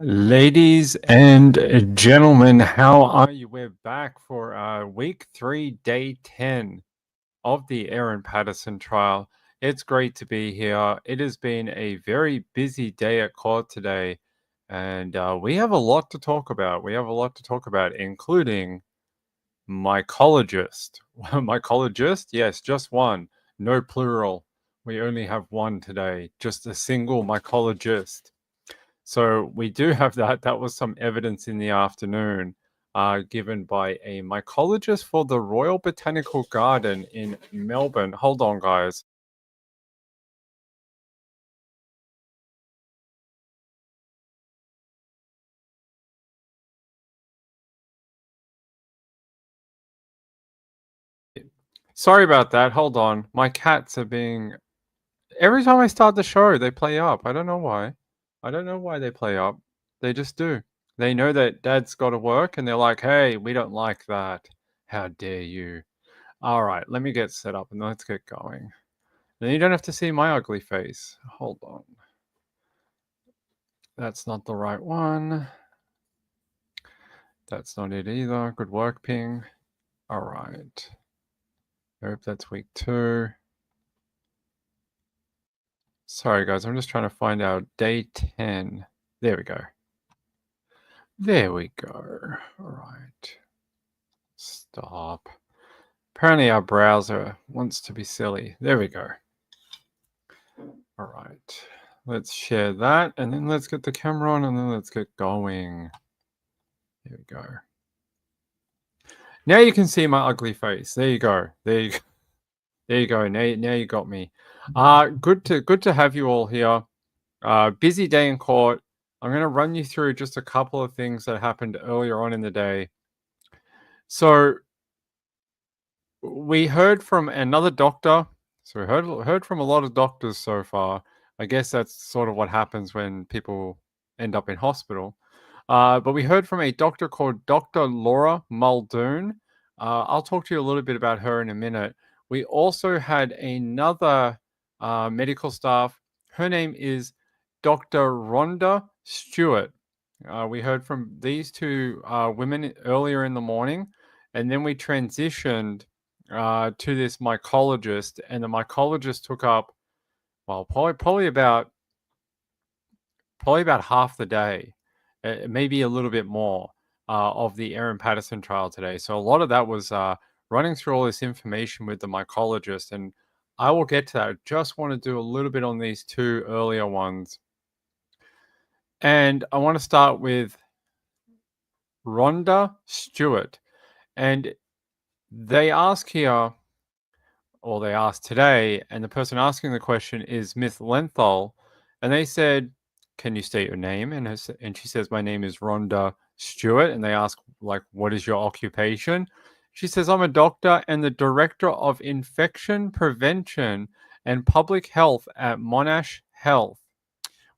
Ladies and gentlemen, how are you? We're back for week 3, day 10 of the Erin Patterson trial. It's great to be here. It has been a very busy day at court today, and we have a lot to talk about. Including mycologist. Mycologist? Yes, just one. No plural. We only have one today. Just a single mycologist. So we do have that. That was some evidence in the afternoon given by a mycologist for the Royal Botanical Garden in Melbourne. Hold on, guys. Sorry about that. Hold on. My cats are being... Every time I start the show, they play up. I don't know why. I don't know why they play up. They just do. They know that Dad's got to work, and they're like, hey, we don't like that. How dare you? All right, let me get set up, and let's get going. Then you don't have to see my ugly face. Hold on. That's not the right one. That's not it either. Good work, Ping. All right. Nope, that's week 2. Sorry, guys. I'm just trying to find out day 10. There we go. There we go. All right. Stop. Apparently our browser wants to be silly. There we go. All right. Let's share that, and then let's get the camera on, and then let's get going. There we go. Now you can see my ugly face. There you go. There you go. There you go. Now you got me. Good to have you all here. Busy day in court. I'm going to run you through just a couple of things that happened earlier on in the day. So we heard from another doctor. So we heard from a lot of doctors so far. I guess that's sort of what happens when people end up in hospital. But we heard from a doctor called Dr. Laura Muldoon. I'll talk to you a little bit about her in a minute. We also had another medical staff. Her name is Dr. Rhonda Stewart. We heard from these two women earlier in the morning, and then we transitioned to this mycologist, and the mycologist took up, well, probably about half the day, maybe a little bit more of the Erin Patterson trial today. So a lot of that was running through all this information with the mycologist, and I will get to that. I just want to do a little bit on these two earlier ones. And I want to start with Rhonda Stewart. And they ask here, or they asked today, and the person asking the question is Miss Lenthal. And they said, can you state your name? And she says, my name is Rhonda Stewart. And they ask, like, what is your occupation? She says, I'm a doctor and the director of infection prevention and public health at Monash Health.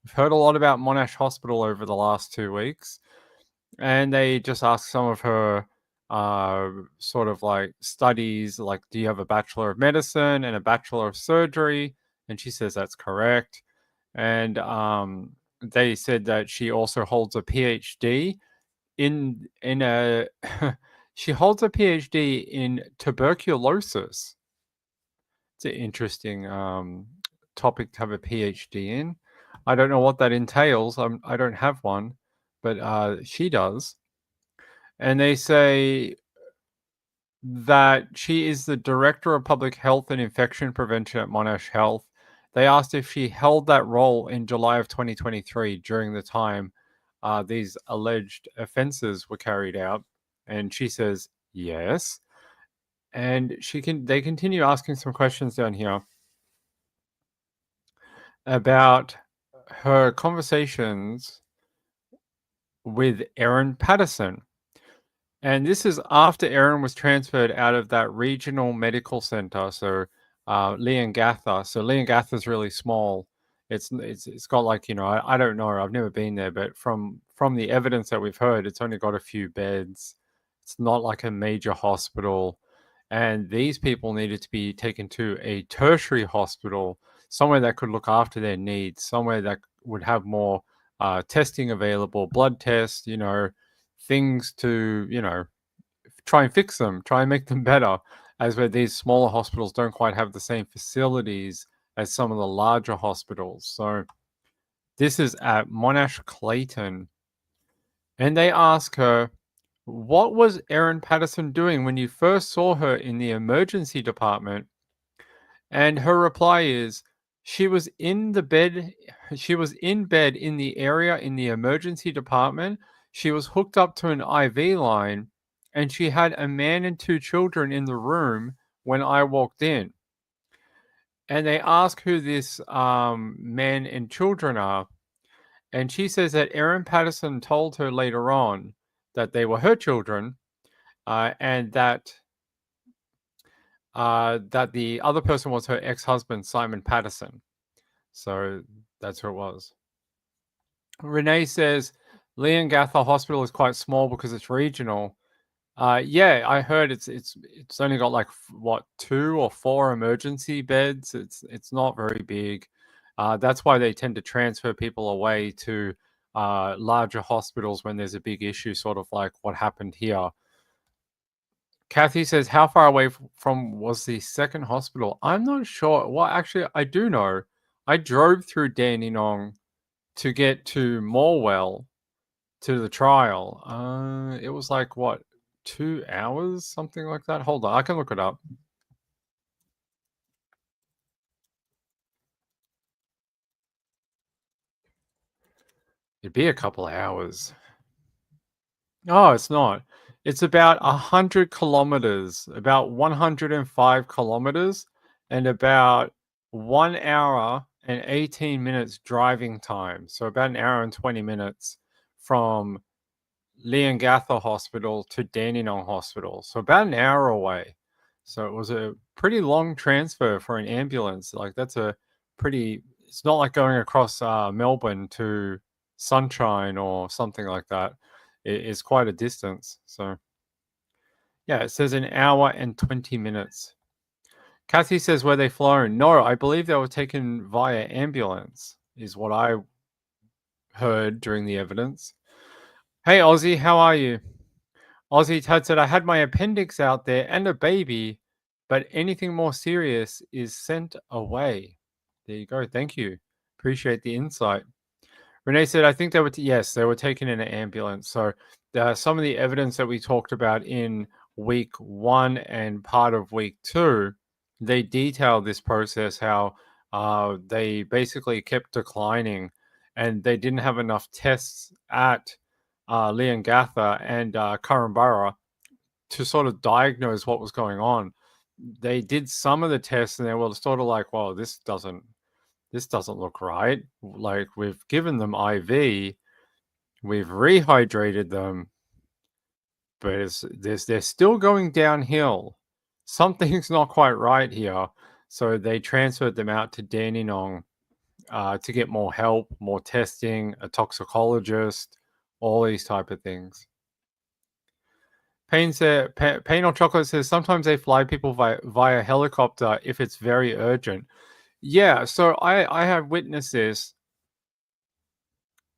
We've heard a lot about Monash Hospital over the last 2 weeks. And they just ask some of her sort of like studies, like, do you have a Bachelor of Medicine and a Bachelor of Surgery? And she says that's correct. And they said that she also holds a PhD in a she holds a PhD in tuberculosis. It's an interesting topic to have a PhD in. I don't know what that entails. I don't have one, but she does. And they say that she is the director of public health and infection prevention at Monash Health. They asked if she held that role in July of 2023 during the time these alleged offenses were carried out, and she says yes. And they continue asking some questions down here about her conversations with Erin Patterson. And this is after Erin was transferred out of that regional medical center, so Leongatha. So Leongatha is really small. It's got, like, I don't know. I've never been there, but from the evidence that we've heard, it's only got a few beds. It's not like a major hospital. And these people needed to be taken to a tertiary hospital, somewhere that could look after their needs, somewhere that would have more testing available, blood tests, things to, try and fix them, try and make them better, as where these smaller hospitals don't quite have the same facilities as some of the larger hospitals. So this is at Monash Clayton. And they ask her, what was Erin Patterson doing when you first saw her in the emergency department? And her reply is, she was in the bed. She was in bed in the area in the emergency department. She was hooked up to an IV line, and she had a man and two children in the room when I walked in. And they ask who this man and children are. And she says that Erin Patterson told her later on that they were her children, and that the other person was her ex-husband, Simon Patterson. So that's who it was. Renee says Leongatha Hospital is quite small because it's regional. Yeah, I heard it's only got like what 2 or 4 emergency beds. It's not very big. That's why they tend to transfer people away to larger hospitals when there's a big issue, sort of like what happened here. Kathy says, how far away from was the second hospital? I'm not sure. Well, actually, I do know. I drove through Dandenong to get to Morwell to the trial. It was like, what, 2 hours? Something like that? Hold on, I can look it up. It'd be a couple of hours. Oh, it's not. It's about 100 kilometers, about 105 kilometers, and about 1 hour and 18 minutes driving time. So about an hour and 20 minutes from Leongatha Hospital to Dandenong Hospital. So about an hour away. So it was a pretty long transfer for an ambulance. Like that's a pretty, it's not like going across Melbourne to Sunshine or something like that. It's quite a distance. So yeah, it says an hour and 20 minutes. Kathy says, were they flown? No, I believe they were taken via ambulance, is what I heard during the evidence. Hey, Ozzy, how are you? Ozzy Tad said, I had my appendix out there and a baby, but anything more serious is sent away. There you go. Thank you. Appreciate the insight. Renee said, I think they were, yes, they were taken in an ambulance. So some of the evidence that we talked about in week 1 and part of week 2, they detailed this process, how they basically kept declining and they didn't have enough tests at Leongatha and Korumburra to sort of diagnose what was going on. They did some of the tests and they were sort of like, well, this doesn't look right. Like, we've given them IV, we've rehydrated them, but they're still going downhill. Something's not quite right here. So they transferred them out to Dandenong to get more help, more testing, a toxicologist, all these type of things. Pain on Chocolate says sometimes they fly people via helicopter if it's very urgent. Yeah, so I have witnessed this.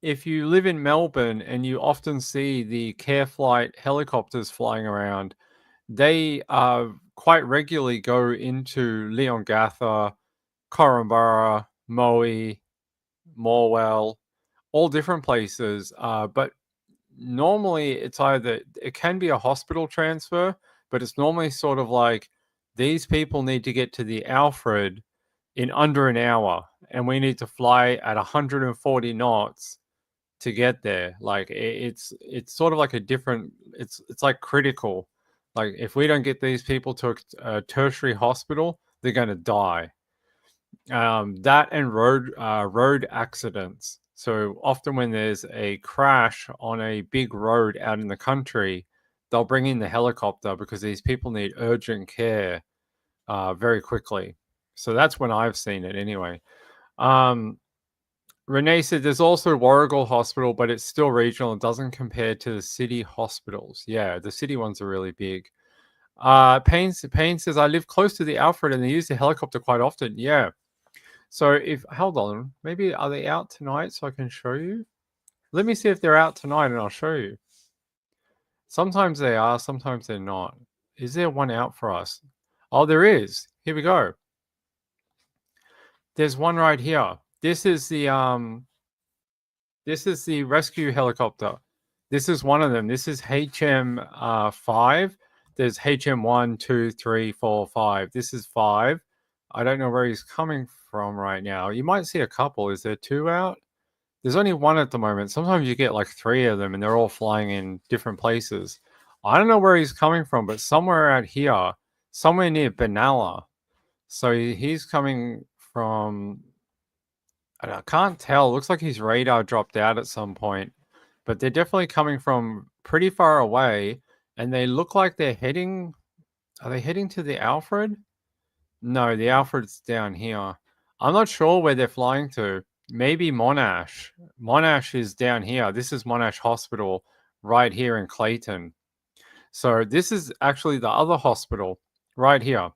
If you live in Melbourne and you often see the Care Flight helicopters flying around, they quite regularly go into Leongatha, Korumburra, Moe, Morwell, all different places. But normally it's either, it can be a hospital transfer, but it's normally sort of like, these people need to get to the Alfred in under an hour, and we need to fly at 140 knots to get there. Like it's sort of like a different, it's like critical. Like if we don't get these people to a tertiary hospital, they're going to die. That and road accidents. So often when there's a crash on a big road out in the country, they'll bring in the helicopter because these people need urgent care very quickly. So that's when I've seen it anyway. Renee said there's also Warrigal Hospital, but it's still regional. It doesn't compare to the city hospitals. Yeah, the city ones are really big. Payne says, I live close to the Alfred and they use the helicopter quite often. Yeah. So hold on, maybe are they out tonight so I can show you? Let me see if they're out tonight, and I'll show you. Sometimes they are, sometimes they're not. Is there one out for us? Oh, there is. Here we go. There's one right here. This is the rescue helicopter. This is one of them. This is HM5. There's HM 1, 2, 3, 4, 5. This is 5. I don't know where he's coming from right now. You might see a couple. Is there 2 out? There's only 1 at the moment. Sometimes you get like 3 of them and they're all flying in different places. I don't know where he's coming from, but somewhere out here, somewhere near Benalla. So he's coming from, I can't tell. It looks like his radar dropped out at some point, but they're definitely coming from pretty far away, and they look like they're heading. Are they heading to the Alfred? No, the Alfred's down here. I'm not sure where they're flying to. Maybe Monash. Monash is down here. This is Monash Hospital right here in Clayton. So this is actually the other hospital right here.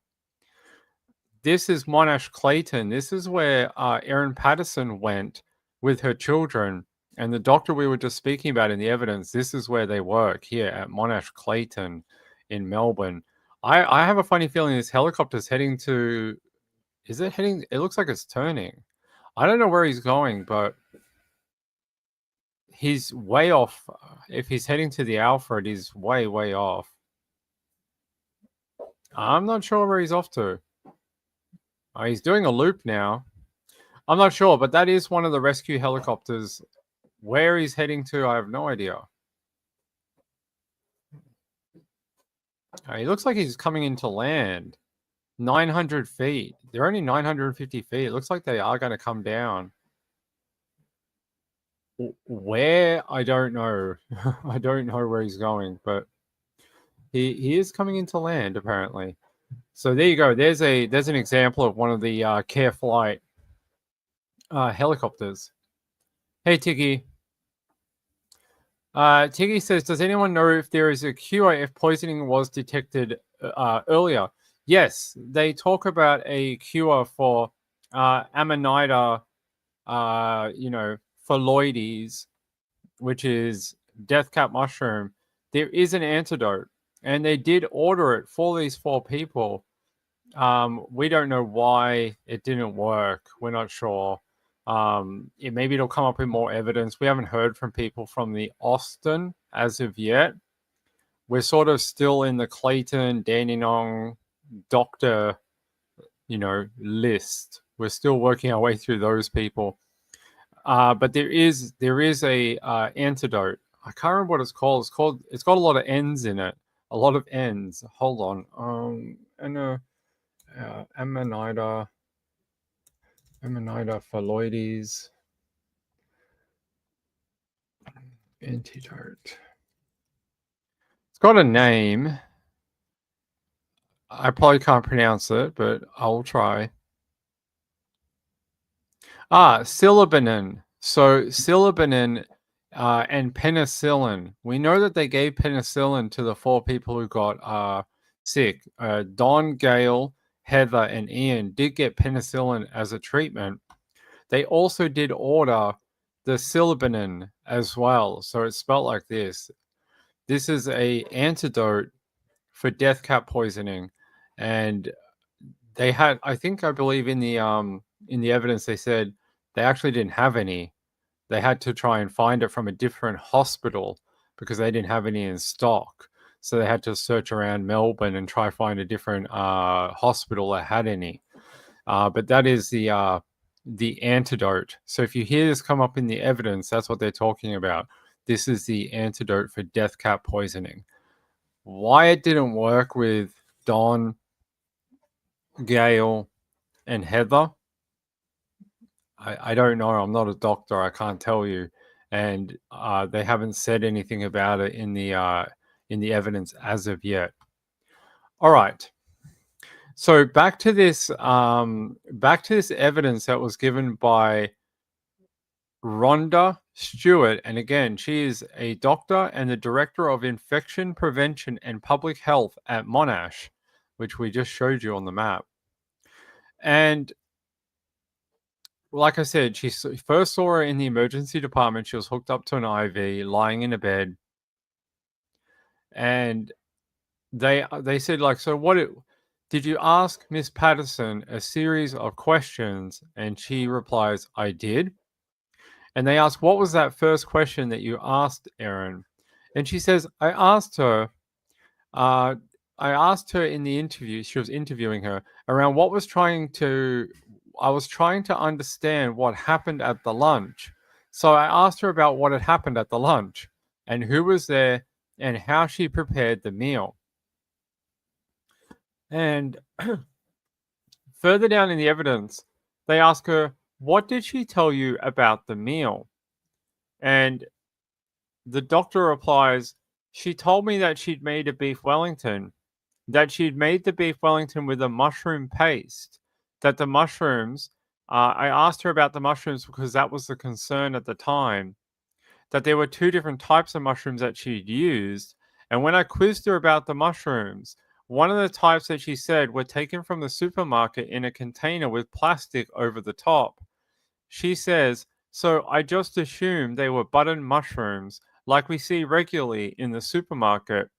This is Monash Clayton. This is where Erin Patterson went with her children. And the doctor we were just speaking about in the evidence, this is where they work here at Monash Clayton in Melbourne. I have a funny feeling this helicopter's heading to, is it heading? It looks like it's turning. I don't know where he's going, but he's way off. If he's heading to the Alfred, he's way, way off. I'm not sure where he's off to. He's doing a loop now. I'm not sure, but that is one of the rescue helicopters. Where he's heading to, I have no idea. He looks like he's coming into land. 900 feet. They're only 950 feet. It looks like they are going to come down. Where? I don't know. I don't know where he's going, but he is coming into land apparently. So there you go. There's an example of one of the Care Flight helicopters. Hey Tiggy. Tiggy says, does anyone know if there is a cure if poisoning was detected earlier? Yes, they talk about a cure for Amanita, phalloides, which is death cap mushroom. There is an antidote, and they did order it for these 4 people. We don't know why it didn't work. We're not sure. Maybe it'll come up with more evidence. We haven't heard from people from the Austin as of yet. We're sort of still in the Clayton, Dandenong doctor, list. We're still working our way through those people. But there is a antidote. I can't remember what it's called. It's got a lot of N's in it. A lot of N's. Hold on. Amanita phalloides antidote. It's got a name. I probably can't pronounce it, but I'll try. Silibinin. So silibinin and penicillin. We know that they gave penicillin to the 4 people who got sick. Don, Gail, Heather, and Ian did get penicillin as a treatment. They also did order the silibinin as well. So it's spelled like this. This is a antidote for death cap poisoning, and they had, I believe in the evidence they said they actually didn't have any. They had to try and find it from a different hospital because they didn't have any in stock. So they had to search around Melbourne and try find a different hospital that had any. But that is the antidote. So if you hear this come up in the evidence, that's what they're talking about. This is the antidote for death cap poisoning. Why it didn't work with Don, Gail, and Heather, I don't know. I'm not a doctor. I can't tell you. And they haven't said anything about it in the evidence as of yet. All right. So back to this evidence that was given by Rhonda Stewart. And again, she is a doctor and the director of infection prevention and public health at Monash, which we just showed you on the map. And like I said, first saw her in the emergency department. She was hooked up to an IV, lying in a bed, and they said, like, "So did you ask Miss Patterson a series of questions?" And she replies, "I did." And they ask, "What was that first question that you asked Erin?" And she says, uh, I asked her in the interview, she was interviewing her, around I was trying to understand what happened at the lunch. So I asked her about what had happened at the lunch and who was there and how she prepared the meal. And further down in the evidence, they ask her, "What did she tell you about the meal?" And the doctor replies, "She told me that she'd made a beef Wellington, that she'd made the beef Wellington with a mushroom paste, that the mushrooms, I asked her about the mushrooms because that was the concern at the time, that there were two different types of mushrooms that she'd used. And when I quizzed her about the mushrooms, one of the types that she said were taken from the supermarket in a container with plastic over the top. She says, so I just assumed they were button mushrooms like we see regularly in the supermarket.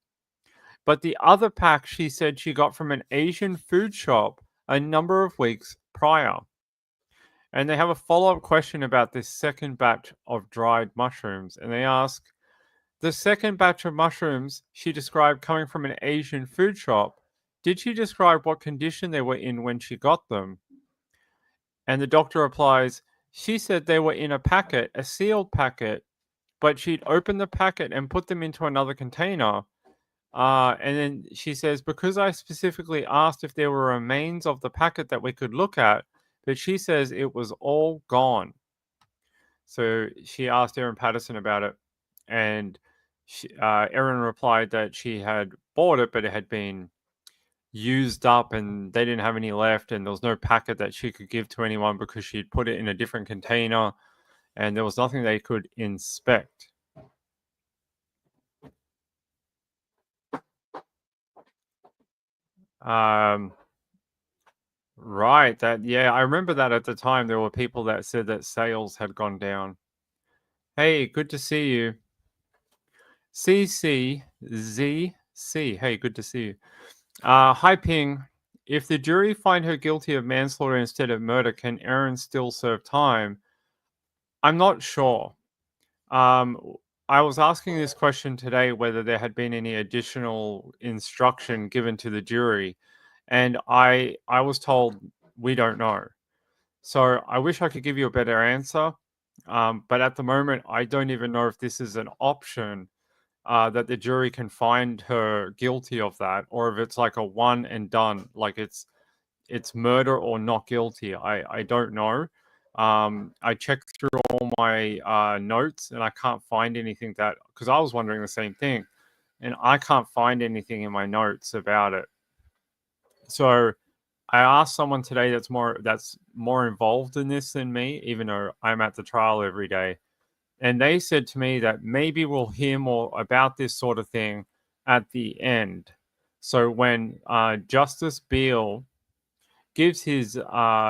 But the other pack she said she got from an Asian food shop a number of weeks prior." And they have a follow up question about this second batch of dried mushrooms. And they ask, "The second batch of mushrooms she described coming from an Asian food shop, did she describe what condition they were in when she got them?" And the doctor replies, "She said they were in a packet, a sealed packet, but she'd opened the packet and put them into another container. And then she says, because I specifically asked if there were remains of the packet that we could look at, but she says it was all gone." So she asked Erin Patterson about it, and Erin replied that she had bought it, but it had been used up and they didn't have any left, and there was no packet that she could give to anyone because she'd put it in a different container, and there was nothing they could inspect. Um, Right, I remember that at the time there were people that said that sales had gone down. Hey, good to see you. CCZC. Hey, good to see you. Hi Ping. If the jury find her guilty of manslaughter instead of murder, can Erin still serve time? I'm not sure. Um, I was asking this question today whether there had been any additional instruction given to the jury, and I was told we don't know. So I wish I could give you a better answer, but at the moment, I don't even know if this is an option that the jury can find her guilty of that, or if it's like a one and done, like it's murder or not guilty. I don't know. I checked through all my notes and I can't find anything that, because I was wondering the same thing, and I can't find anything in my notes about it. So I asked someone today that's more involved in this than me, even though I'm at the trial every day. And they said to me that maybe we'll hear more about this sort of thing at the end. So when Justice Beale gives his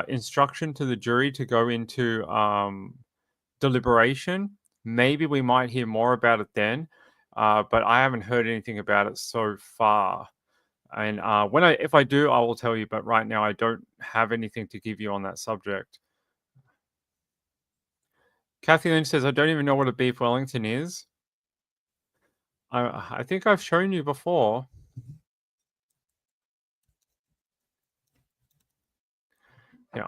instruction to the jury to go into deliberation, maybe we might hear more about it then. But I haven't heard anything about it so far. And if I do, I will tell you. But right now, I don't have anything to give you on that subject. Kathy Lynch says, "I don't even know what a beef Wellington is." I think I've shown you before. Yeah.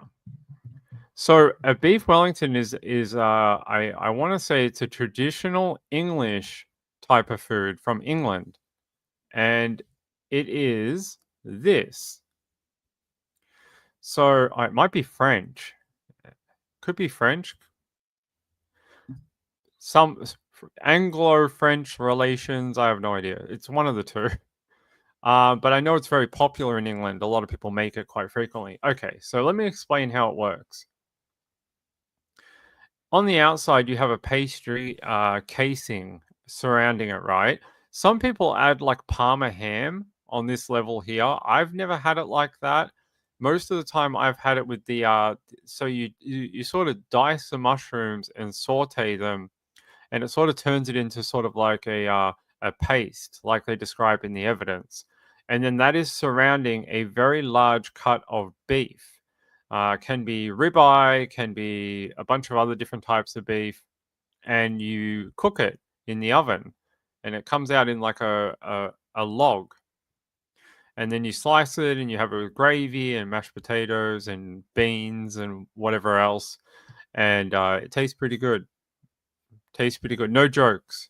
So a beef Wellington is I want to say it's a traditional English type of food from England, and it is this. So it might be French. Could be French. Some Anglo-French relations. I have no idea. It's one of the two. But I know it's very popular in England. A lot of people make it quite frequently. Okay, so let me explain how it works. On the outside, you have a pastry casing surrounding it, right? Some people add like Parma ham on this level here. I've never had it like that. most of the time I've had it with the so you sort of dice the mushrooms and saute them, and it sort of turns it into sort of like a paste, like they describe in the evidence, and then that is surrounding a very large cut of beef. Can be ribeye, can be a bunch of other different types of beef, and you cook it in the oven, and it comes out in like a log, and then you slice it and you have it with gravy and mashed potatoes and beans and whatever else, and it tastes pretty good. Tastes pretty good. No jokes.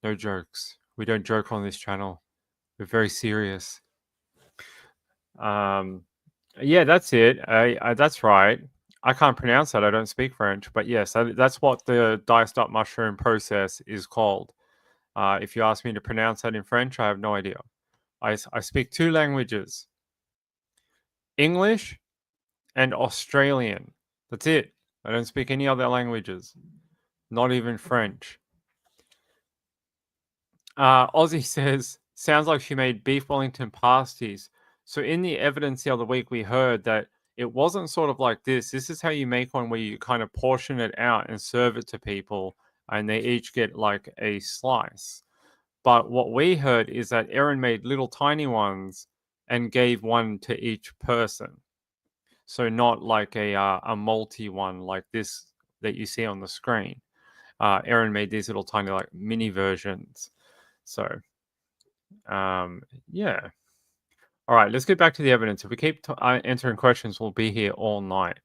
No jokes. We don't joke on this channel. We're very serious. Um, yeah, that's it. That's right. I can't pronounce that. I don't speak French, but yes, that's what the diced up mushroom process is called. If you ask me to pronounce that in French, I have no idea. I speak two languages: English and Australian. That's it. I don't speak any other languages, not even French. Aussie says, sounds like she made beef Wellington pasties. So in the evidence the other week, we heard that it wasn't sort of like this. This is how you make one where you kind of portion it out and serve it to people, and they each get like a slice. But what we heard is that Erin made little tiny ones and gave one to each person. So not like a multi one like this that you see on the screen. Erin made these little tiny like mini versions. So um, yeah. All right, let's get back to the evidence. If we keep answering questions, we'll be here all night.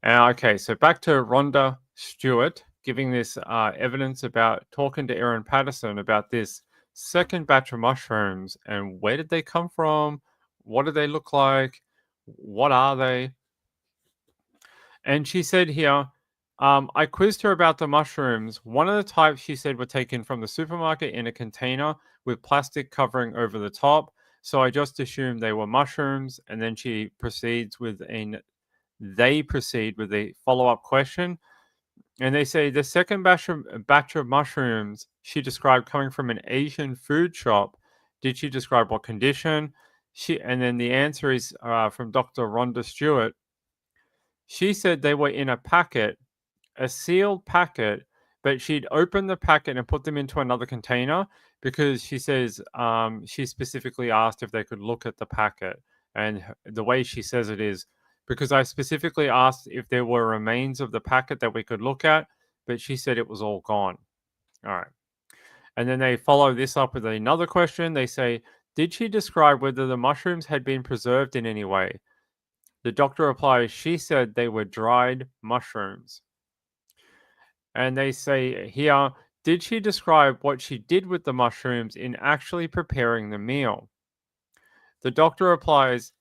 Okay, so back to Rhonda Stewart giving this evidence about talking to Erin Patterson about this second batch of mushrooms and where did they come from? What do they look like? What are they? And she said here, I quizzed her about the mushrooms. One of the types she said were taken from the supermarket in a container with plastic covering over the top. So I just assumed they were mushrooms. And then they proceed with a follow-up question. And they say the second batch of mushrooms she described coming from an Asian food shop. Did she describe what condition? And then the answer is from Dr. Rhonda Stewart. She said they were in a packet, a sealed packet, but she'd opened the packet and put them into another container because she says she specifically asked if they could look at the packet. And the way she says it is because I specifically asked if there were remains of the packet that we could look at, but she said it was all gone. All right. And then they follow this up with another question. They say, did she describe whether the mushrooms had been preserved in any way? The doctor replies, she said they were dried mushrooms. And they say here, did she describe what she did with the mushrooms in actually preparing the meal? The doctor replies,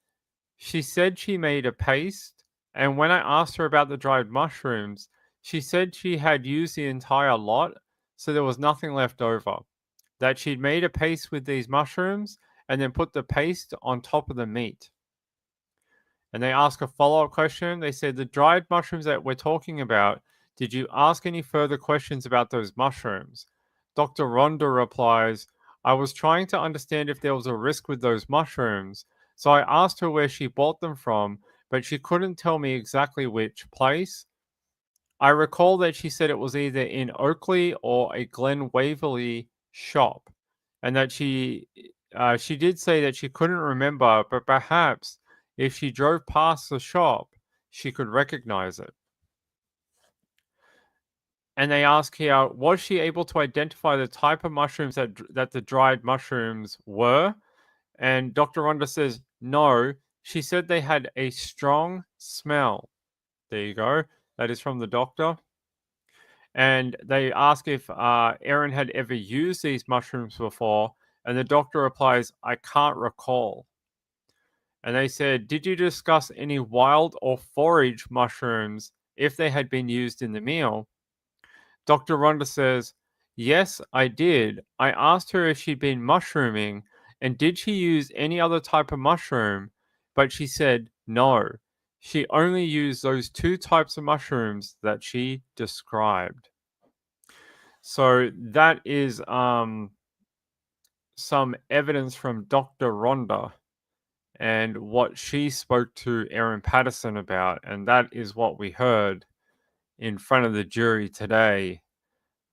she said she made a paste, and when I asked her about the dried mushrooms, she said she had used the entire lot, so there was nothing left over. That she'd made a paste with these mushrooms and then put the paste on top of the meat. And they ask a follow-up question. They said, the dried mushrooms that we're talking about, did you ask any further questions about those mushrooms? Dr. Rhonda replies, I was trying to understand if there was a risk with those mushrooms, so I asked her where she bought them from, but she couldn't tell me exactly which place. I recall that she said it was either in Oakley or a Glen Waverley shop, and that she did say that she couldn't remember, but perhaps if she drove past the shop, she could recognize it. And they ask here, was she able to identify the type of mushrooms that the dried mushrooms were? And Dr. Rhonda says, no. She said they had a strong smell. There you go. That is from the doctor. And they ask if Erin had ever used these mushrooms before. And the doctor replies, I can't recall. And they said, did you discuss any wild or forage mushrooms if they had been used in the meal? Dr. Rhonda says, yes, I did. I asked her if she'd been mushrooming and did she use any other type of mushroom, but she said no. She only used those two types of mushrooms that she described. So that is some evidence from Dr. Rhonda. and what she spoke to Erin Patterson about, and that is what we heard in front of the jury today.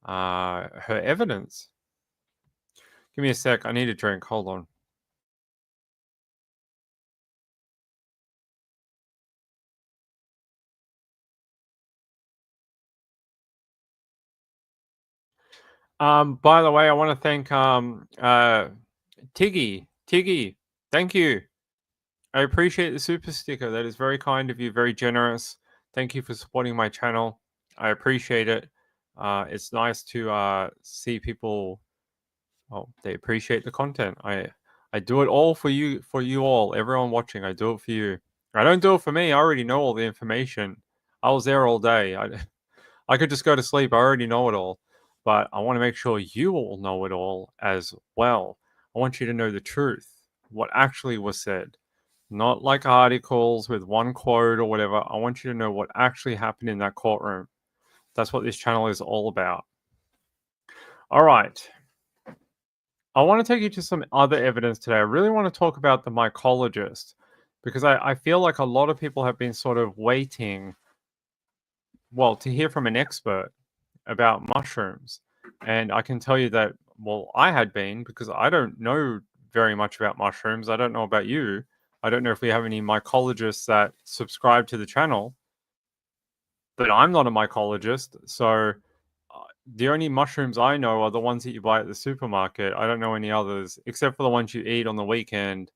Her evidence. Give me a sec. I need a drink. Hold on. By the way, I want to thank Tiggy. Tiggy, thank you. I appreciate the super sticker. That is very kind of you, very generous. Thank you for supporting my channel. I appreciate it. It's nice to see people. Well, they appreciate the content. I do it all for you all, everyone watching. I do it for you. I don't do it for me. I already know all the information. I was there all day. I could just go to sleep. I already know it all. But I want to make sure you all know it all as well. I want you to know the truth, what actually was said, not like articles with one quote or whatever. I want you to know what actually happened in that courtroom. That's what this channel is all about. All right. I want to take you to some other evidence today. I really want to talk about the mycologist because I feel like a lot of people have been sort of waiting, well, to hear from an expert about mushrooms. And I can tell you that, well, I had been because I don't know very much about mushrooms. I don't know about you. I don't know if we have any mycologists that subscribe to the channel, but I'm not a mycologist. So the only mushrooms I know are the ones that you buy at the supermarket. I don't know any others except for the ones you eat on the weekend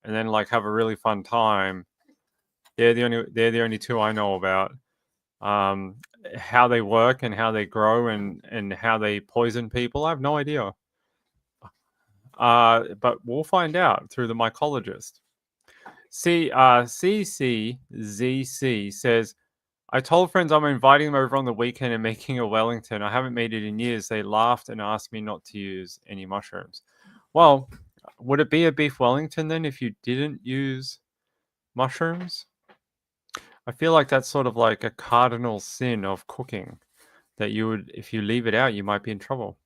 and then like have a really fun time. They're the only two I know about. Um, how they work and how they grow and how they poison people, I have no idea. But we'll find out through the mycologist. CCZC says, I told friends I'm inviting them over on the weekend and making a Wellington. I haven't made it in years. They laughed and asked me not to use any mushrooms. Well, would it be a beef Wellington then if you didn't use mushrooms? I feel like that's sort of like a cardinal sin of cooking that you would, if you leave it out, you might be in trouble.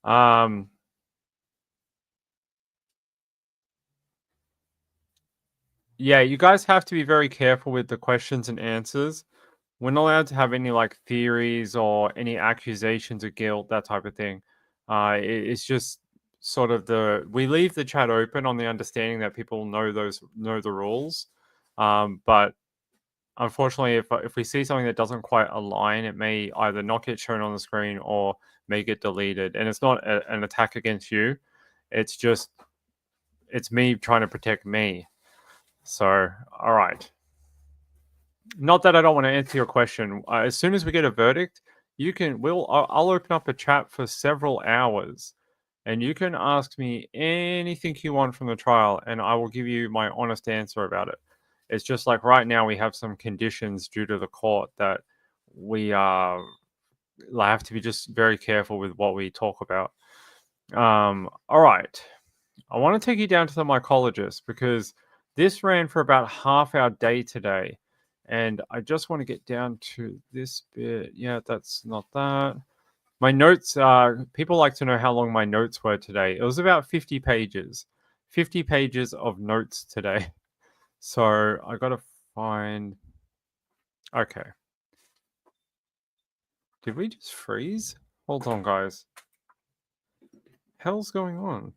Um, yeah, you guys have to be very careful with the questions and answers. We're not allowed to have any like theories or any accusations of guilt, that type of thing. It's just sort of we leave the chat open on the understanding that people know the rules. But unfortunately, if we see something that doesn't quite align, it may either not get shown on the screen or may get deleted. And it's not an attack against you. It's just it's me trying to protect me. So, all right. Not that I don't want to answer your question. As soon as we get a verdict, I'll open up a chat for several hours, and you can ask me anything you want from the trial, and I will give you my honest answer about it. It's just like right now we have some conditions due to the court that we have to be just very careful with what we talk about. All right. I want to take you down to the mycologist because this ran for about half our day today. And I just want to get down to this bit. Yeah, that's not that. My notes, people like to know how long my notes were today. It was about 50 pages. 50 pages of notes today. So I got to find. Okay. Did we just freeze? Hold on, guys. Hell's going on?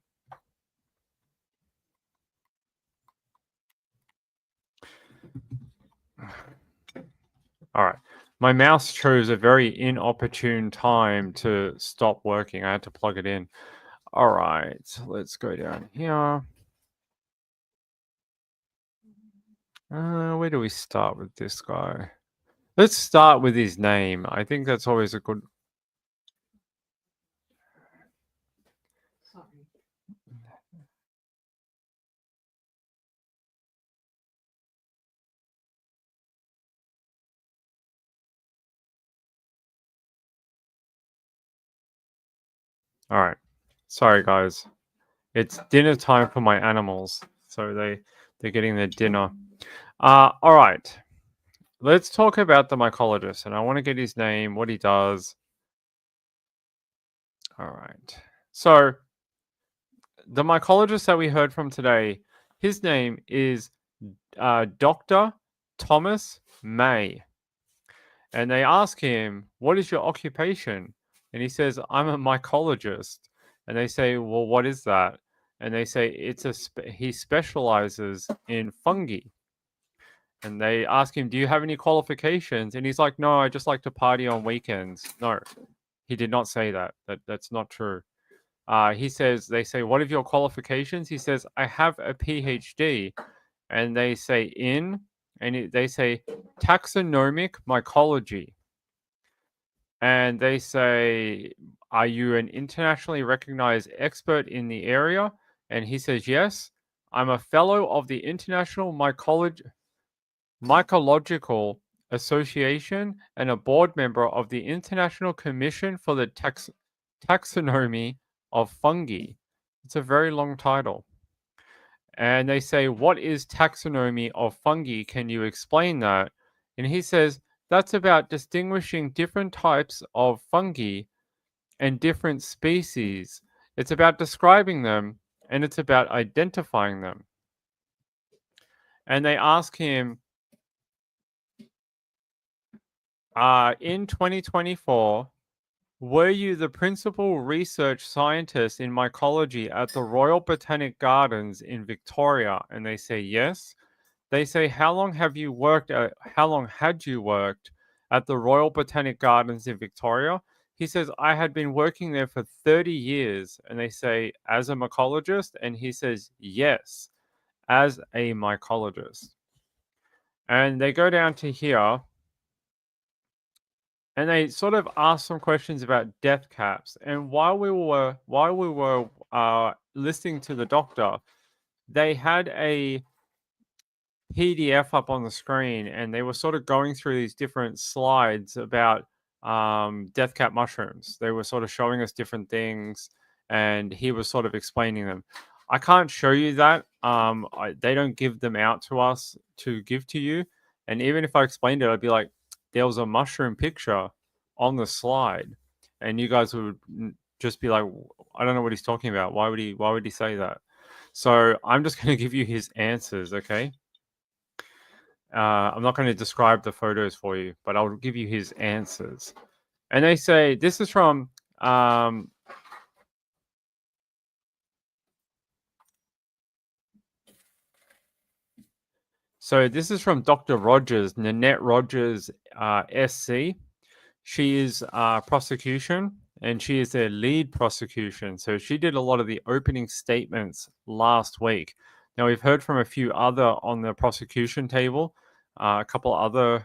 All right. My mouse chose a very inopportune time to stop working. I had to plug it in. All right. Let's go down here. Where do we start with this guy? Let's start with his name. I think that's always a good. Sorry. All right. Sorry, guys. It's dinner time for my animals, so they're getting their dinner. All right. Let's talk about the mycologist, and I want to get his name, what he does. All right. So the mycologist that we heard from today, his name is Dr. Thomas May. And they ask him, "What is your occupation?" And he says, "I'm a mycologist." And they say, "Well, what is that?" And they say, he specializes in fungi. And they ask him, "Do you have any qualifications?" And he's like, "No, I just like to party on weekends." No, he did not say that. That's not true. They say, "What are your qualifications?" He says, "I have a PhD." And they say, they say taxonomic mycology. And they say, "Are you an internationally recognized expert in the area?" And he says, "Yes, I'm a fellow of the International Mycological Association and a board member of the International Commission for the Taxonomy of Fungi." It's a very long title. And they say, "What is taxonomy of fungi? Can you explain that?" And he says, "That's about distinguishing different types of fungi and different species. It's about describing them and it's about identifying them." And they ask him, in 2024, were you the principal research scientist in mycology at the Royal Botanic Gardens in Victoria? And they say, "Yes." They say, how long had you worked at the Royal Botanic Gardens in Victoria? He says, "I had been working there for 30 years. And they say, "As a mycologist?" And he says, "Yes, as a mycologist." And they go down to here and they sort of ask some questions about death caps. And while we were listening to the doctor, they had a PDF up on the screen, and they were sort of going through these different slides about death cap mushrooms. They were sort of showing us different things, and he was sort of explaining them. I can't show you that. They don't give them out to us to give to you. And even if I explained it, I'd be like, there was a mushroom picture on the slide, and you guys would just be like, I don't know what he's talking about. Why would he say that? So I'm just going to give you his answers, okay? I'm not going to describe the photos for you, but I'll give you his answers. And they say, this is from this is from Dr. Rogers, Nanette Rogers, SC. She is prosecution, and she is their lead prosecution. So she did a lot of the opening statements last week. Now we've heard from a few other on the prosecution table, a couple other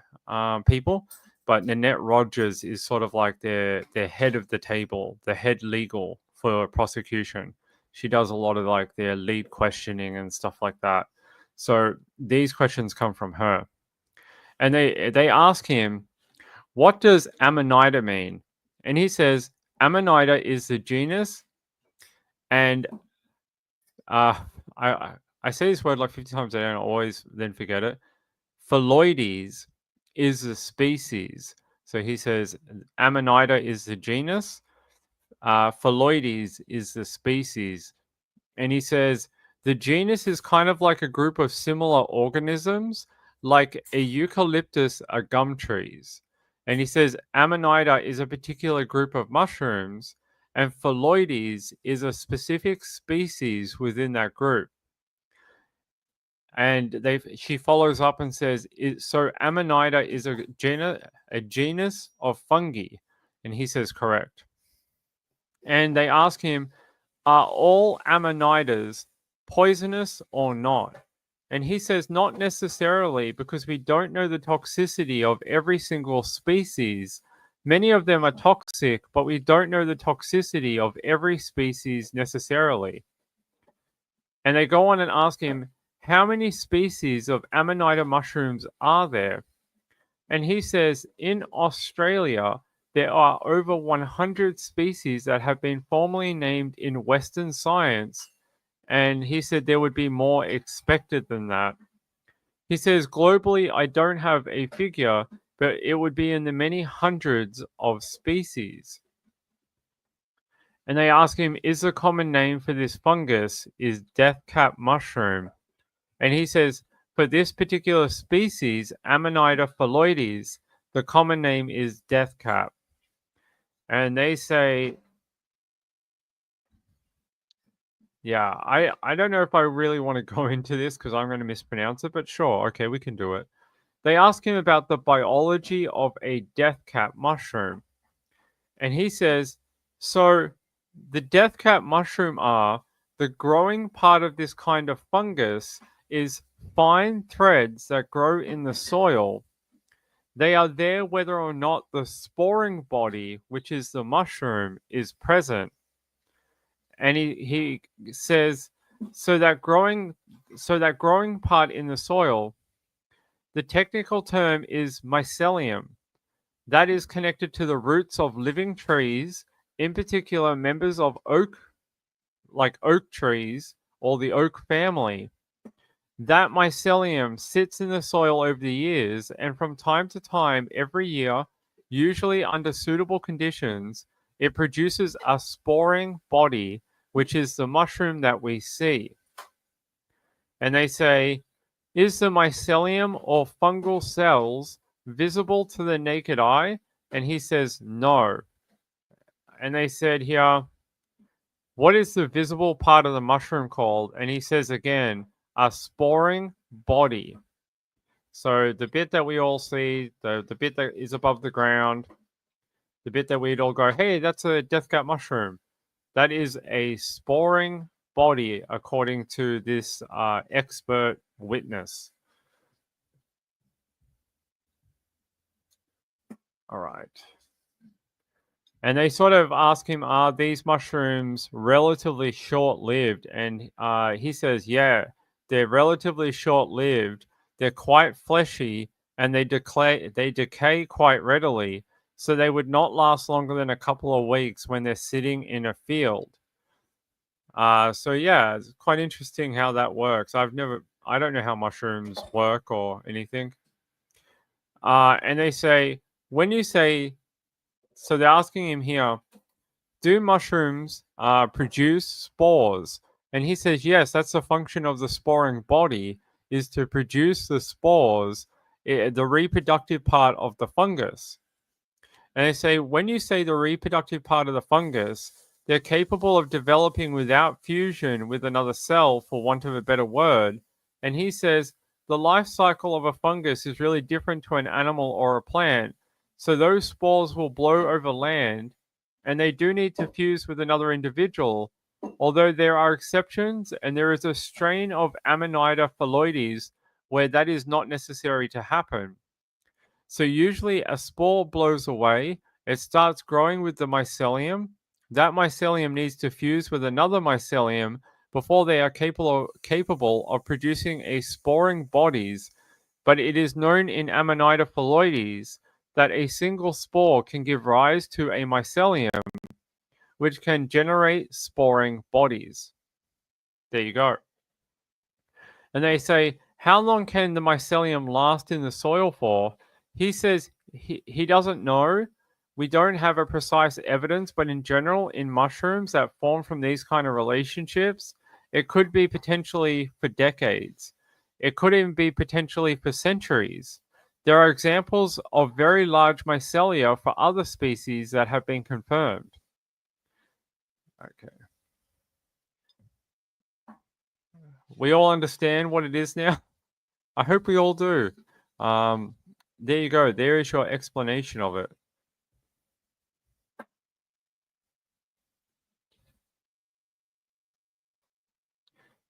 people, but Nanette Rogers is sort of like their head of the table, the head legal for prosecution. She does a lot of like their lead questioning and stuff like that. So these questions come from her, and they ask him, "What does Amanita mean?" And he says, "Amanita is the genus," and uh, I say this word like 50 times. I don't always then forget it. Phalloides is the species. So he says, Amanita is the genus. Phalloides is the species. And he says, the genus is kind of like a group of similar organisms, like a eucalyptus are gum trees. And he says, Amanita is a particular group of mushrooms, and Phalloides is a specific species within that group. And she follows up and says, so Amanita is a genus of fungi. And he says, correct. And they ask him, are all Amanitas poisonous or not? And he says, not necessarily, because we don't know the toxicity of every single species. Many of them are toxic, but we don't know the toxicity of every species necessarily. And they go on and ask him, how many species of Amanita mushrooms are there? And he says, in Australia, there are over 100 species that have been formally named in Western science. And he said there would be more expected than that. He says, globally, I don't have a figure, but it would be in the many hundreds of species. And they ask him, is the common name for this fungus is death cap mushroom? And he says, for this particular species, Amanita phalloides, the common name is death cap. And they say, yeah, I don't know if I really want to go into this because I'm going to mispronounce it, but sure, okay, we can do it. They ask him about the biology of a death cap mushroom. And he says, so the death cap mushroom are the growing part of this kind of fungus is fine threads that grow in the soil. They are there whether or not the sporing body, which is the mushroom, is present. And he says, so that growing part in the soil, the technical term is mycelium. That is connected to the roots of living trees, in particular members of oak, like oak trees or the oak family. That mycelium sits in the soil over the years, and from time to time, every year, usually under suitable conditions, it produces a sporing body, which is the mushroom that we see. And they say, is the mycelium or fungal cells visible to the naked eye? And he says, no. And they said here, what is the visible part of the mushroom called? And he says again, a sporing body. So the bit that we all see, the bit that is above the ground, the bit that we'd all go, hey, that's a death cap mushroom. That is a sporing body, according to this expert witness. All right. And they sort of ask him, are these mushrooms relatively short-lived? And he says, yeah, they're relatively short-lived. They're quite fleshy, and they decay quite readily. So they would not last longer than a couple of weeks when they're sitting in a field. So yeah, it's quite interesting how that works. I don't know how mushrooms work or anything. And they say, when you say, so they're asking him here, do mushrooms produce spores? And he says, yes, that's the function of the sporing body, is to produce the spores, the reproductive part of the fungus. And they say, when you say the reproductive part of the fungus, they're capable of developing without fusion with another cell, for want of a better word. And he says, the life cycle of a fungus is really different to an animal or a plant. So those spores will blow over land, and they do need to fuse with another individual, although there are exceptions, and there is a strain of Amanita phalloides where that is not necessary to happen. So usually a spore blows away, it starts growing with the mycelium. That mycelium needs to fuse with another mycelium before they are capable of producing a sporing bodies. But it is known in Amanita phalloides that a single spore can give rise to a mycelium, which can generate sporing bodies. There you go. And they say, how long can the mycelium last in the soil for? He says he doesn't know. We don't have a precise evidence, but in general, in mushrooms that form from these kind of relationships, it could be potentially for decades. It could even be potentially for centuries. There are examples of very large mycelia for other species that have been confirmed. Okay. We all understand what it is now? I hope we all do. There you go. There is your explanation of it.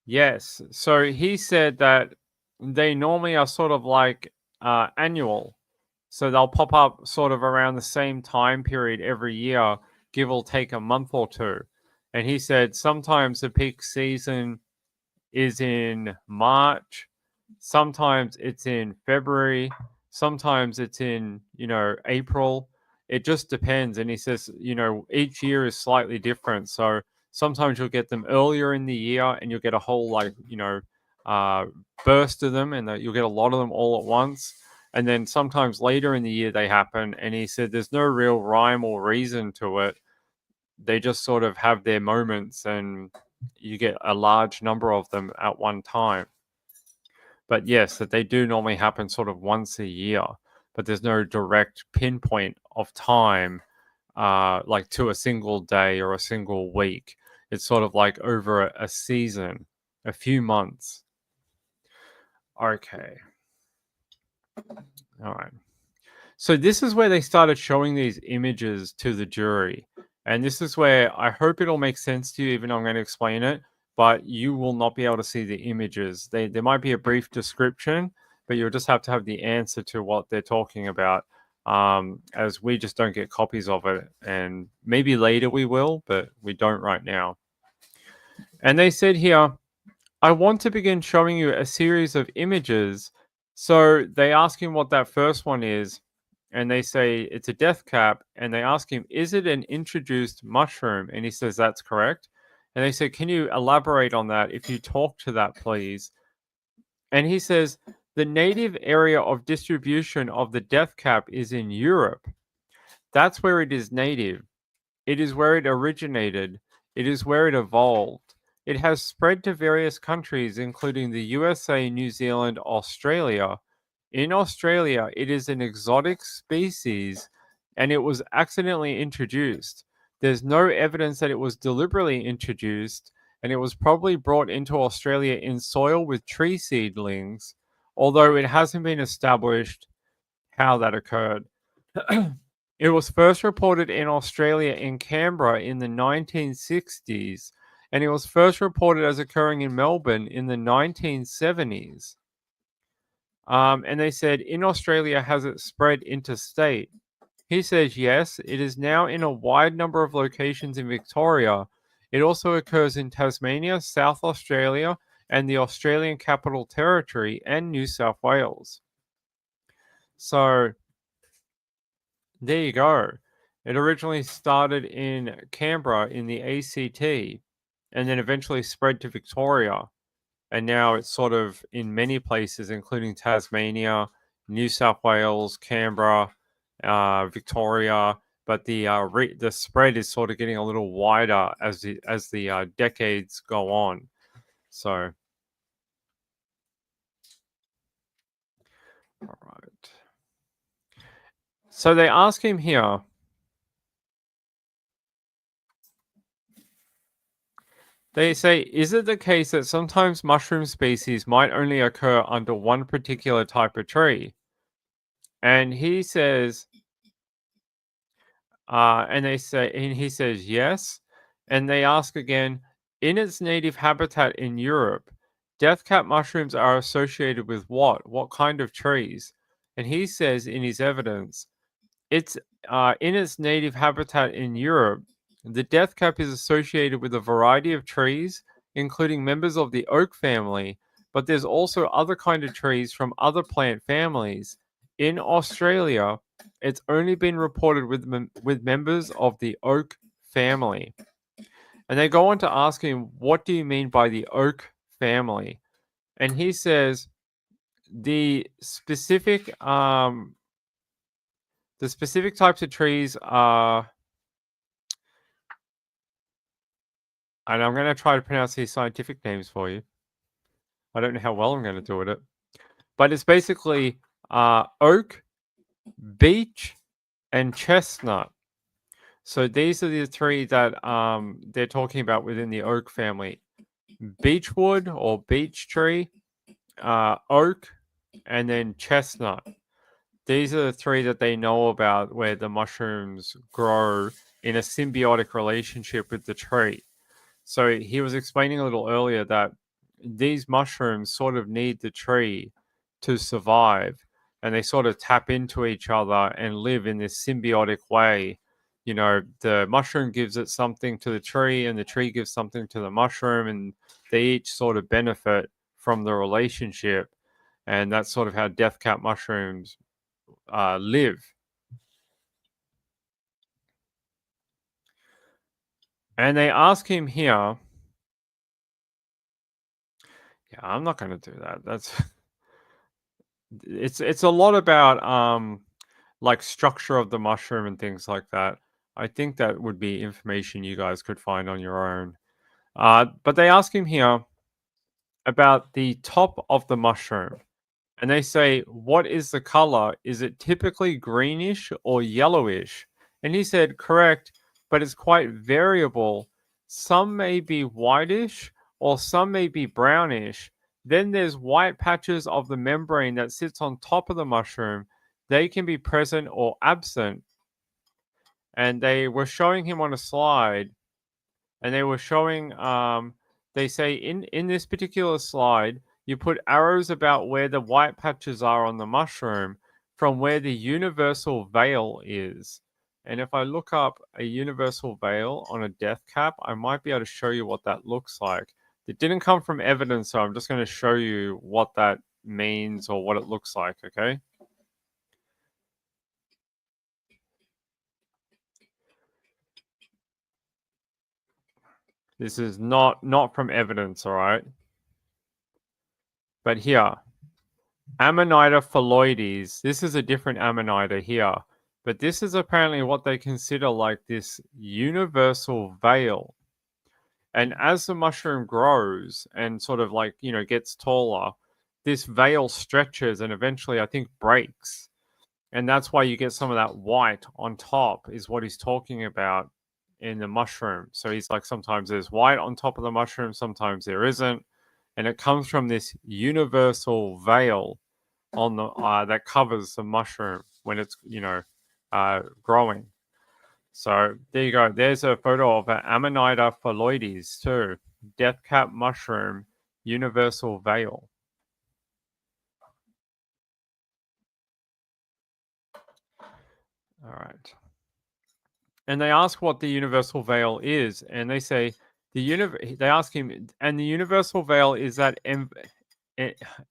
Yes. So he said that they normally are sort of like annual. So they'll pop up sort of around the same time period every year, give or take a month or two. And he said sometimes the peak season is in March, sometimes it's in February, sometimes it's in, April. It just depends. And he says, each year is slightly different. So sometimes you'll get them earlier in the year and you'll get a whole, uh, burst of them, and you'll get a lot of them all at once. And then sometimes later in the year they happen. And he said there's no real rhyme or reason to it. they just sort of have their moments and you get a large number of them at one time. But yes, that they do normally happen sort of once a year, but there's no direct pinpoint of time, like to a single day or a single week. It's sort of like over a season, a few months. Okay. All right. So this is where they started showing these images to the jury. And this is where I hope it'll make sense to you, even though I'm going to explain it, but you will not be able to see the images. There might be a brief description, but you'll just have to have the answer to what they're talking about, as we just don't get copies of it. And maybe later we will, but we don't right now. And they said here, I want to begin showing you a series of images. So they ask him what that first one is, and they say it's a death cap, and they ask him, is it an introduced mushroom? And he says that's correct. And they say, can you elaborate on that? If you talk to that, please. And he says, the native area of distribution of the death cap is in Europe. That's where it is native. It is where it originated. It is where it evolved. It has spread to various countries, including the USA, New Zealand, Australia. In Australia, it is an exotic species and it was accidentally introduced. There's no evidence that it was deliberately introduced, and it was probably brought into Australia in soil with tree seedlings, although it hasn't been established how that occurred. It was first reported in Australia in Canberra in the 1960s, and it was first reported as occurring in Melbourne in the 1970s. And they said, in Australia, has it spread interstate? He says, yes, it is now in a wide number of locations in Victoria. It also occurs in Tasmania, South Australia, and the Australian Capital Territory, and New South Wales. So there you go. It originally started in Canberra in the ACT and then eventually spread to Victoria. And now it's sort of in many places, including Tasmania, New South Wales, Canberra, Victoria. But the spread is sort of getting a little wider as the decades go on. So, all right. So they ask him here. They say, is it the case that sometimes mushroom species might only occur under one particular type of tree? And he says, and he says yes. And they ask again, in its native habitat in Europe, death cap mushrooms are associated with what? What kind of trees? And he says in his evidence, it's in its native habitat in Europe, the death cap is associated with a variety of trees, including members of the oak family, but there's also other kind of trees from other plant families. In Australia, it's only been reported with members of the oak family. And they go on to ask him, what do you mean by the oak family? And he says the specific types of trees are, and I'm going to try to pronounce these scientific names for you. I don't know how well I'm going to do with it, but it's basically oak, beech, and chestnut. So these are the three that they're talking about within the oak family: beechwood or beech tree, oak, and then chestnut. These are the three that they know about where the mushrooms grow in a symbiotic relationship with the tree. So he was explaining a little earlier that these mushrooms sort of need the tree to survive, and they sort of tap into each other and live in this symbiotic way. You know, the mushroom gives it something to the tree, and the tree gives something to the mushroom, and they each sort of benefit from the relationship. And that's sort of how death cap mushrooms live. And they ask him here. Yeah, I'm not going to do that. That's it's a lot about like structure of the mushroom and things like that. I think that would be information you guys could find on your own. But they ask him here about the top of the mushroom. And they say, "What is the color? Is it typically greenish or yellowish?" And he said, "Correct, but it's quite variable. Some may be whitish or some may be brownish. Then there's white patches of the membrane that sits on top of the mushroom. They can be present or absent." And they were showing him on a slide, and they were showing they say in this particular slide you put arrows about where the white patches are on the mushroom from where the universal veil is. And if I look up a universal veil on a death cap, I might be able to show you what that looks like. It didn't come from evidence, so I'm just going to show you what that means or what it looks like. Okay, this is not from evidence, all right? But here, Amanita phalloides. This is a different Amanita here, but this is apparently what they consider like this universal veil. And as the mushroom grows and sort of like, gets taller, this veil stretches and eventually I think breaks. And that's why you get some of that white on top, is what he's talking about in the mushroom. So he's like, sometimes there's white on top of the mushroom, sometimes there isn't. And it comes from this universal veil on the that covers the mushroom when it's growing. So there you go. There's a photo of an Amanita phalloides too, death cap mushroom, universal veil. All right. And they ask what the universal veil is, and they say they ask him, and the universal veil is that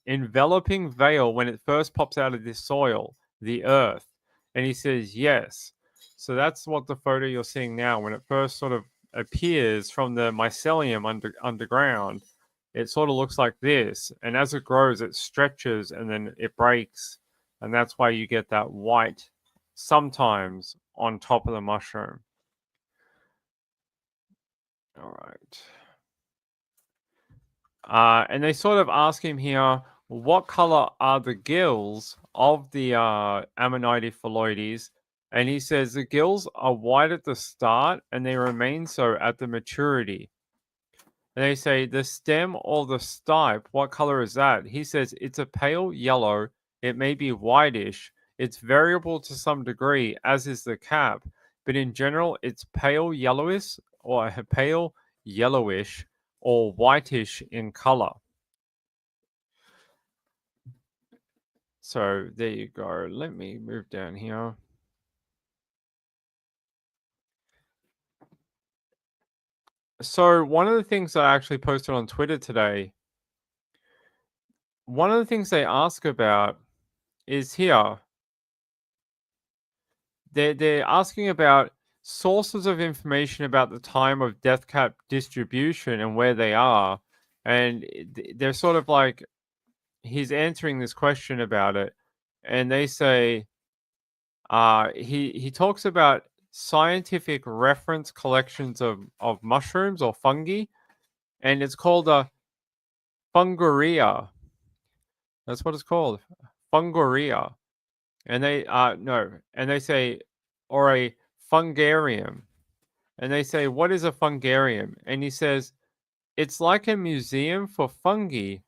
enveloping veil when it first pops out of the soil, the earth. And he says yes. So that's what the photo you're seeing now, when it first sort of appears from the mycelium underground, it sort of looks like this. And as it grows, it stretches and then it breaks. And that's why you get that white sometimes on top of the mushroom. All right. And they sort of ask him here, what color are the gills of the Amanita phalloides? And he says the gills are white at the start and they remain so at the maturity. And they say the stem or the stipe, what color is that? He says it's a pale yellow. It may be whitish. It's variable to some degree, as is the cap, but in general, it's pale yellowish or pale yellowish or whitish in color. So there you go. Let me move down here. So one of the things that I actually posted on Twitter today, one of the things they ask about is here. They're asking about sources of information about the time of death cap distribution and where they are, and they're sort of like, he's answering this question about it, and they say he talks about scientific reference collections of mushrooms or fungi, and it's called a fungoria. That's what it's called, fungoria. And they no, and they say, or a fungarium. And they say, what is a fungarium? And he says, it's like a museum for fungi.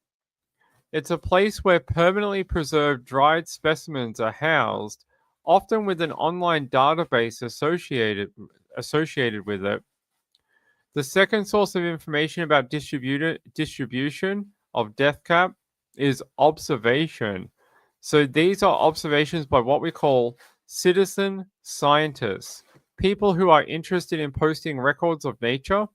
It's a place where permanently preserved dried specimens are housed, often with an online database associated with it. The second source of information about distribution of death cap is observation. So these are observations by what we call citizen scientists, people who are interested in posting records of nature.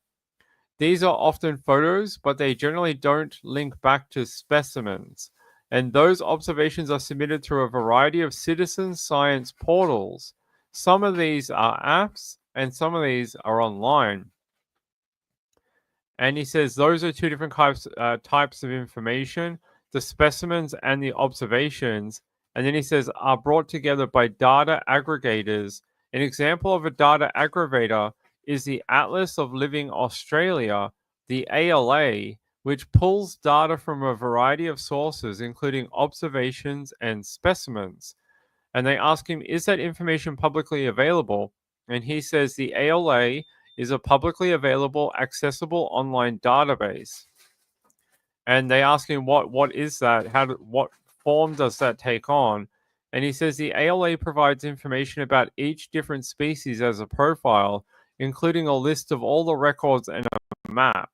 These are often photos, but they generally don't link back to specimens. And those observations are submitted through a variety of citizen science portals. Some of these are apps, and some of these are online. And he says those are two different types of information, the specimens and the observations. And then he says are brought together by data aggregators An example of a data aggregator is the Atlas of Living Australia, the ALA, which pulls data from a variety of sources, including observations and specimens. And they ask him, is that information publicly available? And he says the ALA is a publicly available, accessible online database. And they ask him, what is that? What form does that take on? And he says the ALA provides information about each different species as a profile, including a list of all the records and a map.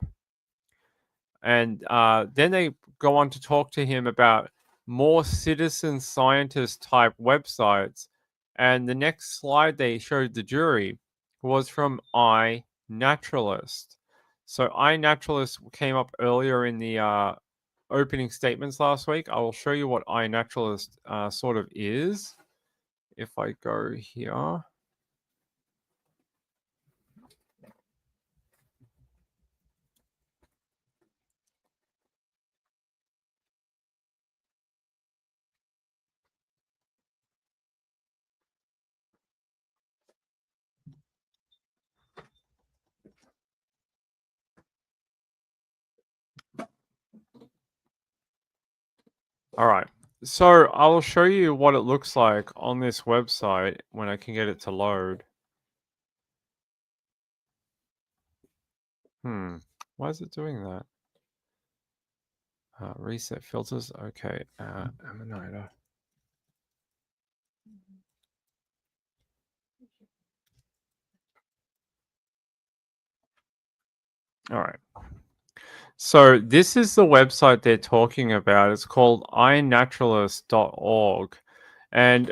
And then they go on to talk to him about more citizen scientist type websites. And the next slide they showed the jury was from iNaturalist. So iNaturalist came up earlier in the opening statements last week. I will show you what iNaturalist sort of is. If I go here. All right. So I will show you what it looks like on this website when I can get it to load. Why is it doing that? Reset filters. Okay. Amanita. All right. So this is the website they're talking about. It's called iNaturalist.org. And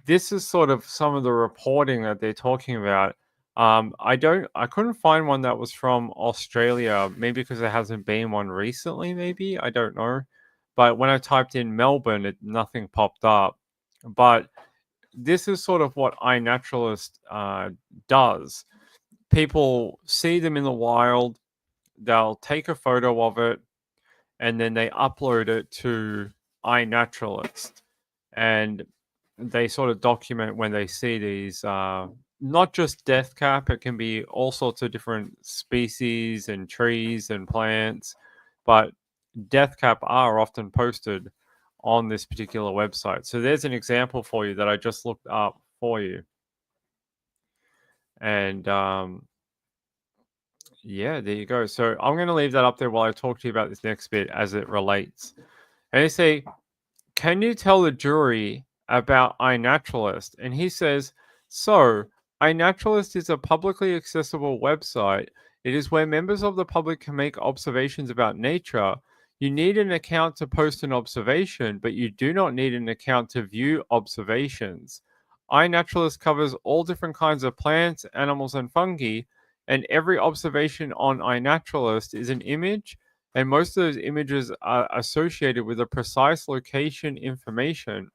this is sort of some of the reporting that they're talking about. I couldn't find one that was from Australia, maybe because there hasn't been one recently, maybe. I don't know. But when I typed in Melbourne, nothing popped up. But this is sort of what iNaturalist does. People see them in the wild, they'll take a photo of it, and then they upload it to iNaturalist. And they sort of document when they see these, not just death cap, it can be all sorts of different species and trees and plants, but death cap are often posted on this particular website. So there's an example for you that I just looked up for you. And yeah, there you go. So I'm going to leave that up there while I talk to you about this next bit as it relates. And they say, can you tell the jury about iNaturalist? And he says, so iNaturalist is a publicly accessible website. It is where members of the public can make observations about nature. You need an account to post an observation, but you do not need an account to view observations. iNaturalist covers all different kinds of plants, animals, and fungi, and every observation on iNaturalist is an image, and most of those images are associated with a precise location information.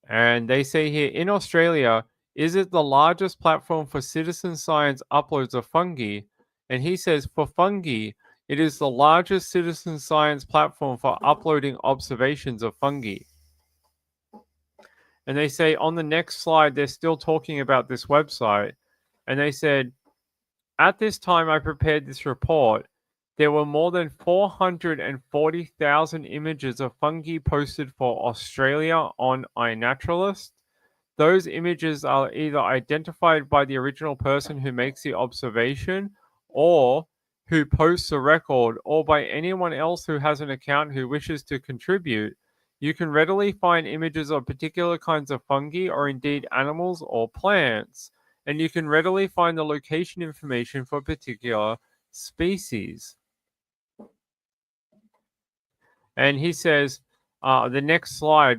And they say here, in Australia, is it the largest platform for citizen science uploads of fungi? And he says, for fungi, it is the largest citizen science platform for uploading observations of fungi. And they say on the next slide, they're still talking about this website. And they said, at this time I prepared this report, there were more than 440,000 images of fungi posted for Australia on iNaturalist. Those images are either identified by the original person who makes the observation or who posts a record, or by anyone else who has an account who wishes to contribute. You can readily find images of particular kinds of fungi or indeed animals or plants, and you can readily find the location information for particular species. And he says, the next slide,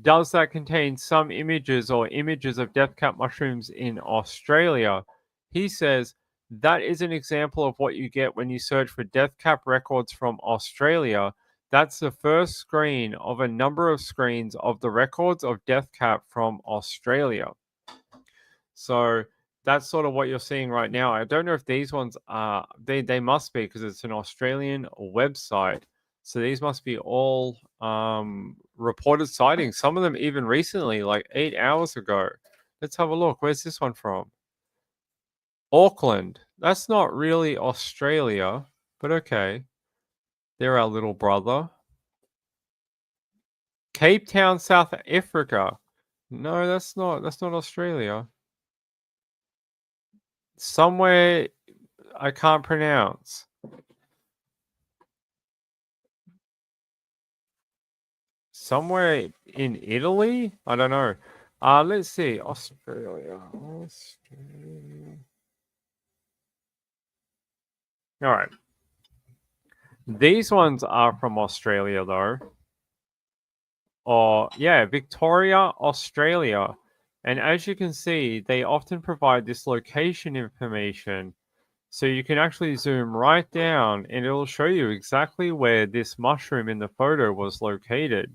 does that contain some images or images of death cap mushrooms in Australia? He says, that is an example of what you get when you search for death cap records from Australia. That's the first screen of a number of screens of the records of death cap from Australia. So that's sort of what you're seeing right now. I don't know if these ones they must be, because it's an Australian website. So these must be all reported sightings. Some of them even recently, like 8 hours ago. Let's have a look. Where's this one from? Auckland. That's not really Australia, but okay. They're our little brother. Cape Town, South Africa. No, that's not Australia. Somewhere I can't pronounce. Somewhere in Italy? I don't know. Let's see. Australia. All right. These ones are from Australia, though. Or, yeah, Victoria, Australia. And as you can see, they often provide this location information. So you can actually zoom right down and it'll show you exactly where this mushroom in the photo was located.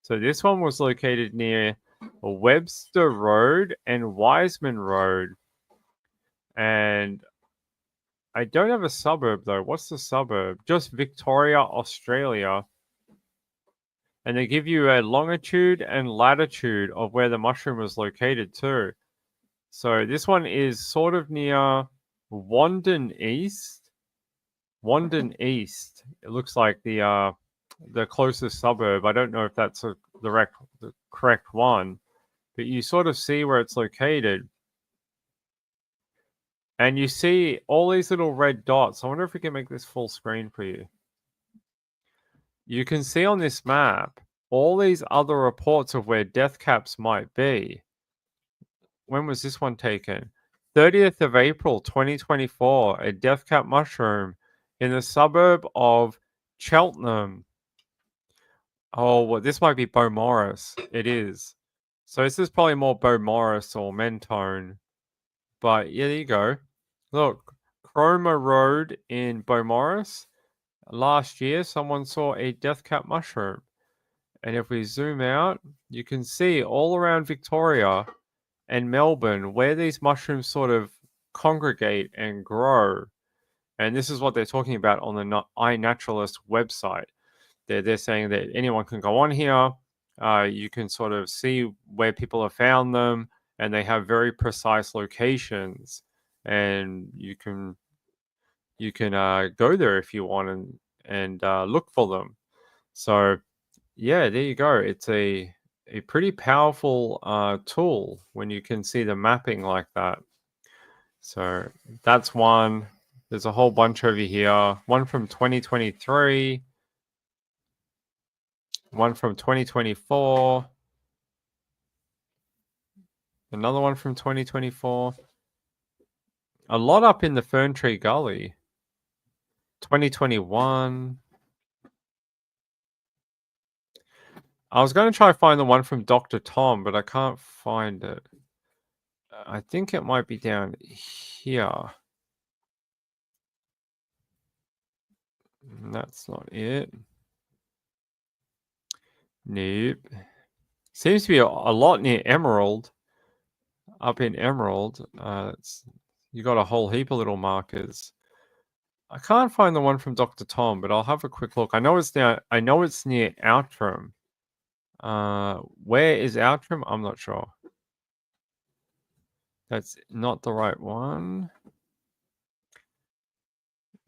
So this one was located near Webster Road and Wiseman Road. And I don't have a suburb though. What's the suburb? Just Victoria, Australia. And they give you a longitude and latitude of where the mushroom was located too. So this one is sort of near Wandon East. Wandon East. It looks like the closest suburb. I don't know if that's the correct one, but you sort of see where it's located. And you see all these little red dots. I wonder if we can make this full screen for you. You can see on this map all these other reports of where death caps might be. When was this one taken? 30th of April 2024, a death cap mushroom in the suburb of Cheltenham. Oh, well, this might be Beaumaris. It is. So this is probably more Beaumaris or Mentone. But yeah, there you go. Look, Cromer Road in Beaumaris. Last year, someone saw a death cap mushroom. And if we zoom out, you can see all around Victoria and Melbourne where these mushrooms sort of congregate and grow. And this is what they're talking about on the iNaturalist website. They're saying that anyone can go on here. You can sort of see where people have found them, and they have very precise locations. And you can go there if you want and look for them. So yeah, there you go. It's a pretty powerful tool when you can see the mapping like that. So that's one. There's a whole bunch over here. One from 2023. One from 2024. Another one from 2024. A lot up in the Fern Tree Gully. 2021. I was going to try to find the one from Dr. Tom, but I can't find it. I think it might be down here. That's not it. Nope. Seems to be a lot near Emerald. Up in Emerald. You got a whole heap of little markers. I can't find the one from Dr. Tom, but I'll have a quick look. I know it's near Outram. Where is Outram? I'm not sure. That's not the right one.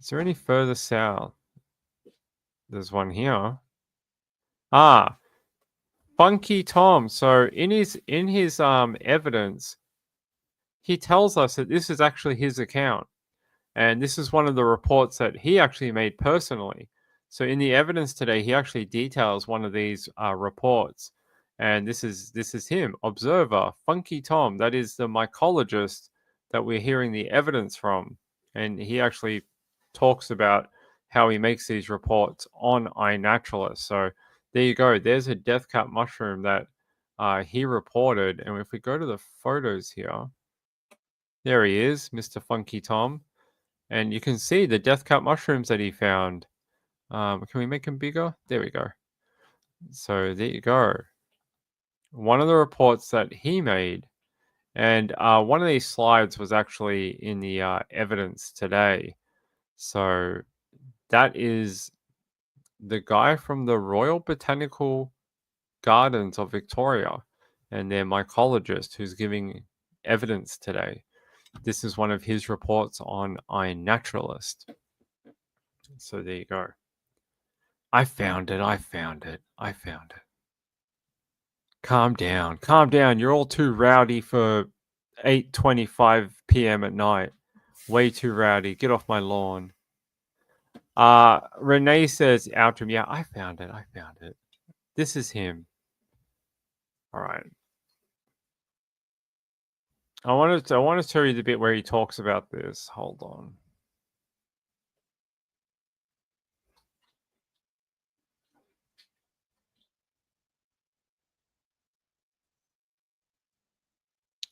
Is there any further south? There's one here. Ah, Funky Tom. So in his evidence, he tells us that this is actually his account. And this is one of the reports that he actually made personally. So in the evidence today, he actually details one of these reports. And this is him, observer, Funky Tom. That is the mycologist that we're hearing the evidence from. And he actually talks about how he makes these reports on iNaturalist. So there you go. There's a death cap mushroom that he reported. And if we go to the photos here, there he is, Mr. Funky Tom. And you can see the death cap mushrooms that he found. Can we make them bigger? There we go. So there you go. One of the reports that he made. And one of these slides was actually in the evidence today. So that is the guy from the Royal Botanical Gardens of Victoria and their mycologist who's giving evidence today. This is one of his reports on iNaturalist. So there you go. I found it. Calm down. Calm down. You're all too rowdy for 8:25 p.m. at night. Way too rowdy. Get off my lawn. Renee says, Outram, yeah, I found it. This is him. All right. I want to tell you the bit where he talks about this. Hold on.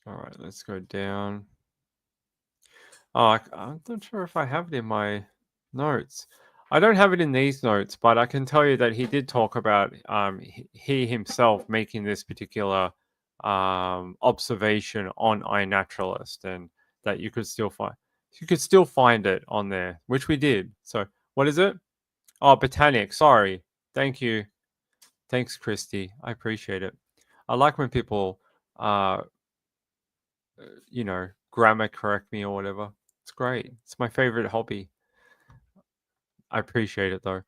All right, let's go down. Oh, I'm not sure if I have it in my notes. I don't have it in these notes, but I can tell you that he did talk about he himself making this particular observation on iNaturalist, and that you could still find it on there, which we did. So what is it? Oh, Botanic. Sorry. Thank you. Thanks, Christy. I appreciate it. I like when people grammar correct me or whatever. It's great. It's my favorite hobby. I appreciate it though.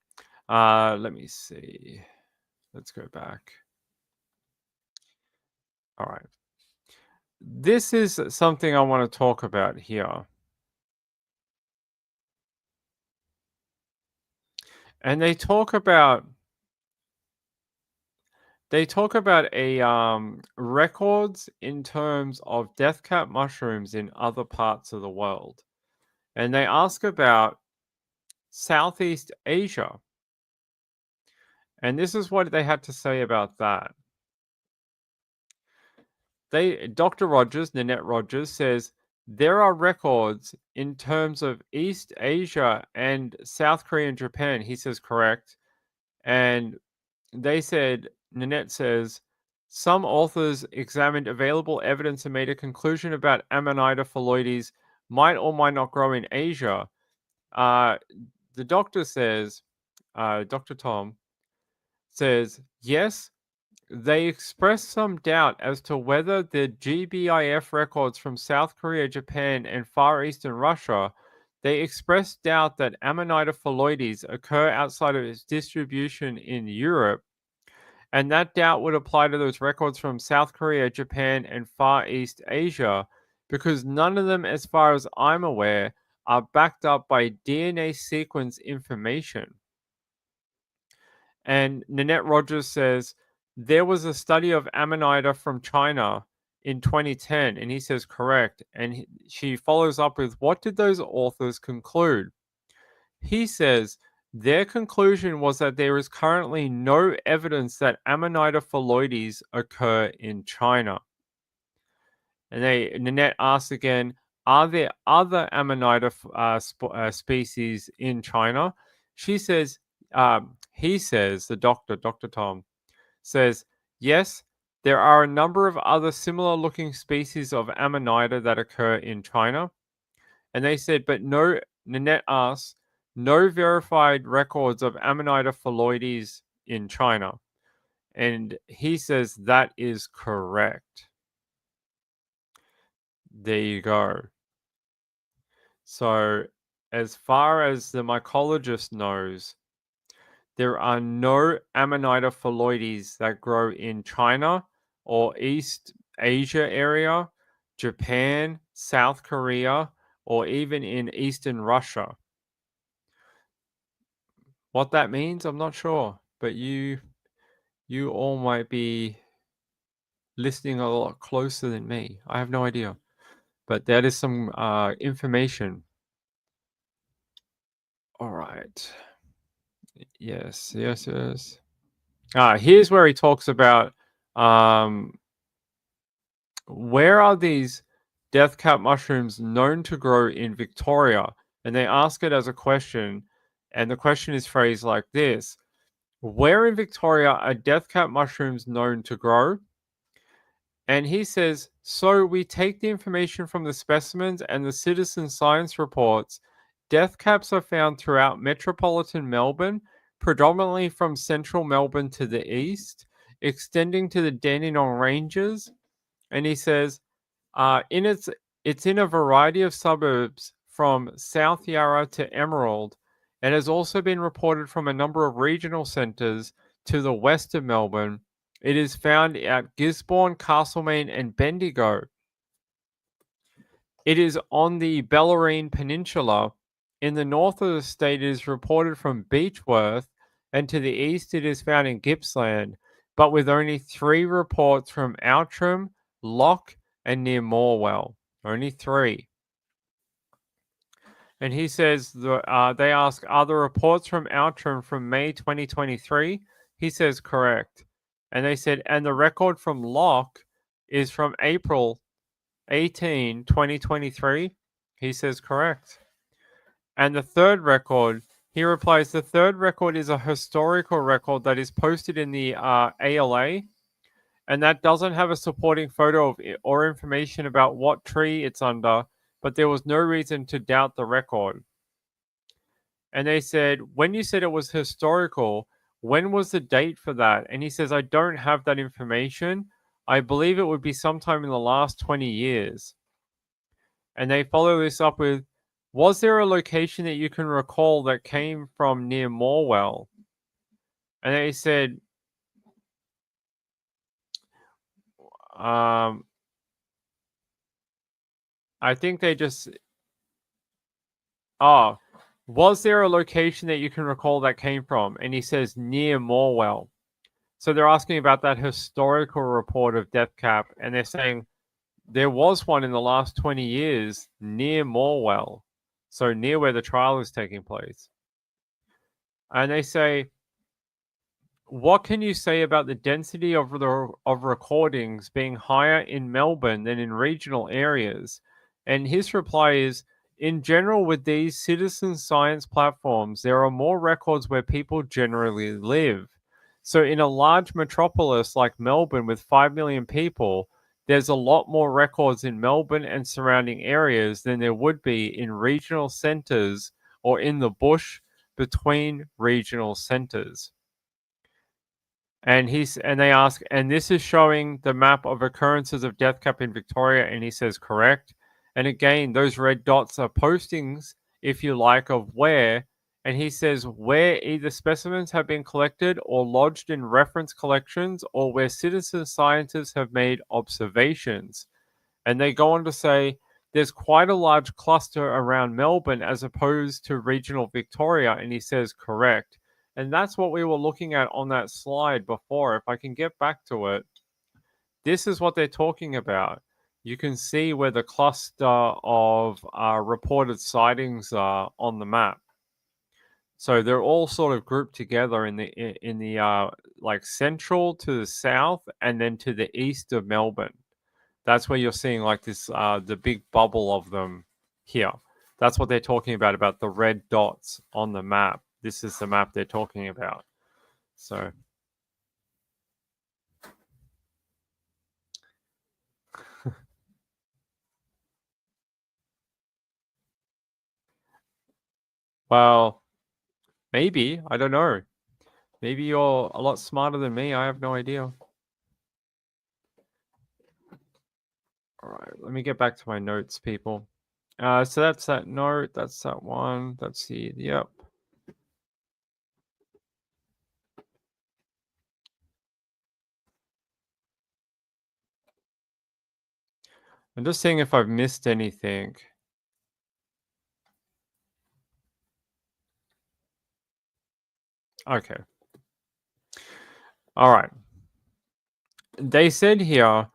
Let me see. Let's go back. All right. This is something I want to talk about here. And they talk about a records in terms of death cap mushrooms in other parts of the world. And they ask about Southeast Asia. And this is what they had to say about that. Dr. Rogers, Nanette Rogers, says there are records in terms of East Asia and South Korea and Japan. He says correct. And they said, Nanette says, some authors examined available evidence and made a conclusion about Amanita phalloides might or might not grow in Asia. The doctor says, Dr. Tom says, yes, they expressed some doubt as to whether the GBIF records from South Korea, Japan, and Far Eastern Russia, they expressed doubt that Amanita phalloides occur outside of its distribution in Europe, and that doubt would apply to those records from South Korea, Japan, and Far East Asia, because none of them, as far as I'm aware, are backed up by DNA sequence information. And Nanette Rogers says, there was a study of Amanita from China in 2010, and he says correct. And she follows up with, what did those authors conclude? He says, their conclusion was that there is currently no evidence that Amanita phalloides occur in China. And Nanette asks again, are there other Amanita species in China? She says, he says, the doctor, Dr. Tom, says, yes, there are a number of other similar looking species of Amanita that occur in China. And they said, but no, Nanette asks, no verified records of Amanita phalloides in China. And he says that is correct. There you go. So, as far as the mycologist knows, there are no Amanita phalloides that grow in China or East Asia area, Japan, South Korea, or even in Eastern Russia. What that means, I'm not sure, but you all might be listening a lot closer than me. I have no idea, but that is some information. All right. Yes. Here's where he talks about where are these death cap mushrooms known to grow in Victoria? And they ask it as a question, and the question is phrased like this: where in Victoria are death cap mushrooms known to grow? And he says, so we take the information from the specimens and the citizen science reports. Death caps are found throughout metropolitan Melbourne, predominantly from central Melbourne to the east, extending to the Dandenong Ranges. And he says, it's in a variety of suburbs from South Yarra to Emerald. It has also been reported from a number of regional centres to the west of Melbourne. It is found at Gisborne, Castlemaine, and Bendigo. It is on the Bellarine Peninsula. In the north of the state, it is reported from Beechworth, and to the east, it is found in Gippsland, but with only 3 reports from Outram, Lock, and near Morwell. Only 3. And he says, they ask, are the reports from Outram from May 2023? He says, correct. And they said, and the record from Lock is from April 18, 2023? He says, correct. And the third record, he replies, the third record is a historical record that is posted in the ALA, and that doesn't have a supporting photo of it or information about what tree it's under, but there was no reason to doubt the record. And they said, when you said it was historical, when was the date for that? And he says, I don't have that information. I believe it would be sometime in the last 20 years. And they follow this up with, was there a location that you can recall that came from near Morwell? And they said, I think they just, was there a location that you can recall that came from? And he says near Morwell. So they're asking about that historical report of death cap, and they're saying there was one in the last 20 years near Morwell, so near where the trial is taking place. And they say, what can you say about the density of recordings being higher in Melbourne than in regional areas? And his reply is, in general, with these citizen science platforms, there are more records where people generally live. So in a large metropolis like Melbourne with 5 million people, there's a lot more records in Melbourne and surrounding areas than there would be in regional centres or in the bush between regional centres. And they ask, and this is showing the map of occurrences of death cap in Victoria, and he says correct. And again, those red dots are postings, if you like, of where. And he says where either specimens have been collected or lodged in reference collections, or where citizen scientists have made observations. And they go on to say there's quite a large cluster around Melbourne as opposed to regional Victoria, and he says correct. And that's what we were looking at on that slide before. If I can get back to it, this is what they're talking about. You can see where the cluster of reported sightings are on the map. So they're all sort of grouped together in the like central to the south and then to the east of Melbourne. That's where you're seeing like this the big bubble of them here. That's what they're talking about the red dots on the map. This is the map they're talking about. So well, maybe, I don't know. Maybe you're a lot smarter than me. I have no idea. All right, let me get back to my notes, people. So that's that note. That's that one. That's the, yep. I'm just seeing if I've missed anything. Okay. All right. They said here,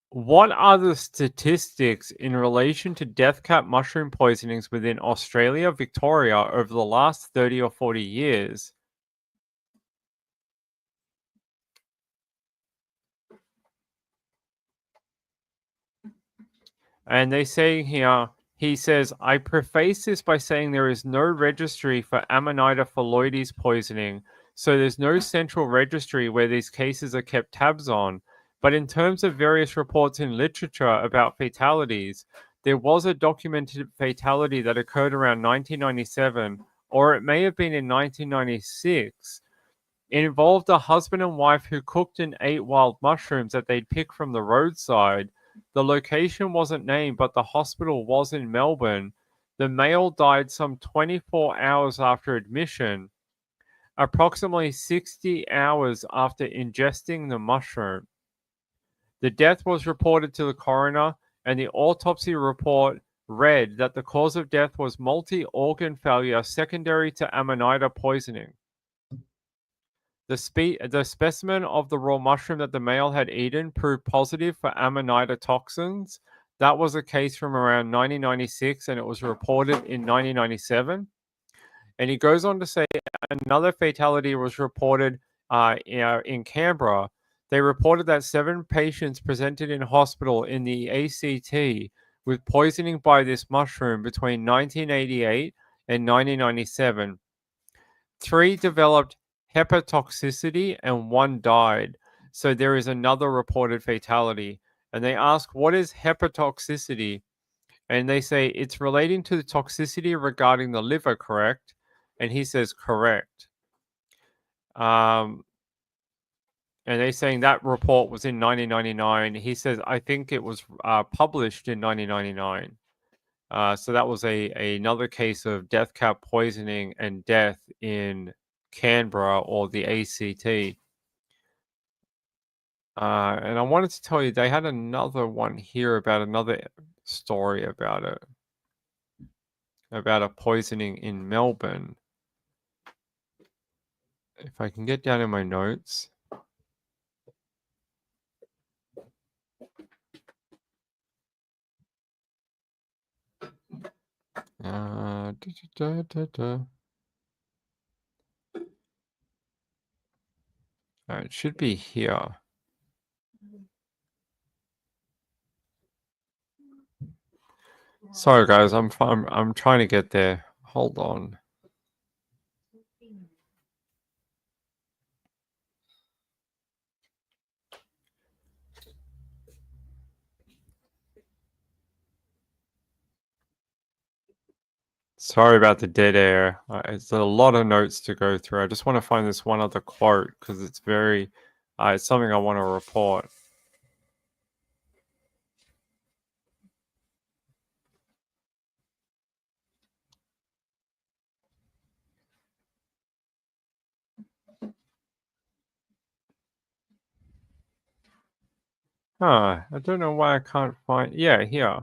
what are the statistics in relation to death cap mushroom poisonings within Australia, Victoria over the last 30 or 40 years? And they say here, he says, I preface this by saying there is no registry for Amanita phalloides poisoning, so there's no central registry where these cases are kept tabs on. But in terms of various reports in literature about fatalities, there was a documented fatality that occurred around 1997, or it may have been in 1996, It involved a husband and wife who cooked and ate wild mushrooms that they'd picked from the roadside. The location wasn't named, but the hospital was in Melbourne. The male died some 24 hours after admission, approximately 60 hours after ingesting the mushroom. The death was reported to the coroner, and the autopsy report read that the cause of death was multi-organ failure secondary to Amanita poisoning. The specimen of the raw mushroom that the male had eaten proved positive for Amanita toxins. That was a case from around 1996, and it was reported in 1997. And he goes on to say another fatality was reported in Canberra. They reported that 7 patients presented in hospital in the ACT with poisoning by this mushroom between 1988 and 1997. 3 developed hepatotoxicity and 1 died. So there is another reported fatality. And they ask, what is hepatotoxicity? And they say it's relating to the toxicity regarding the liver, correct? And he says correct. And they're saying that report was in 1999. He says I think it was published in 1999. So that was another case of death cap poisoning and death in Canberra or the ACT. And I wanted to tell you they had another one here about another story about it, about a poisoning in Melbourne. If I can get down in my notes. It should be here. Sorry, guys. I'm trying to get there. Hold on. Sorry about the dead air. It's a lot of notes to go through. I just want to find this one other quote because it's very, it's something I want to report. I don't know why I can't find. Yeah, here.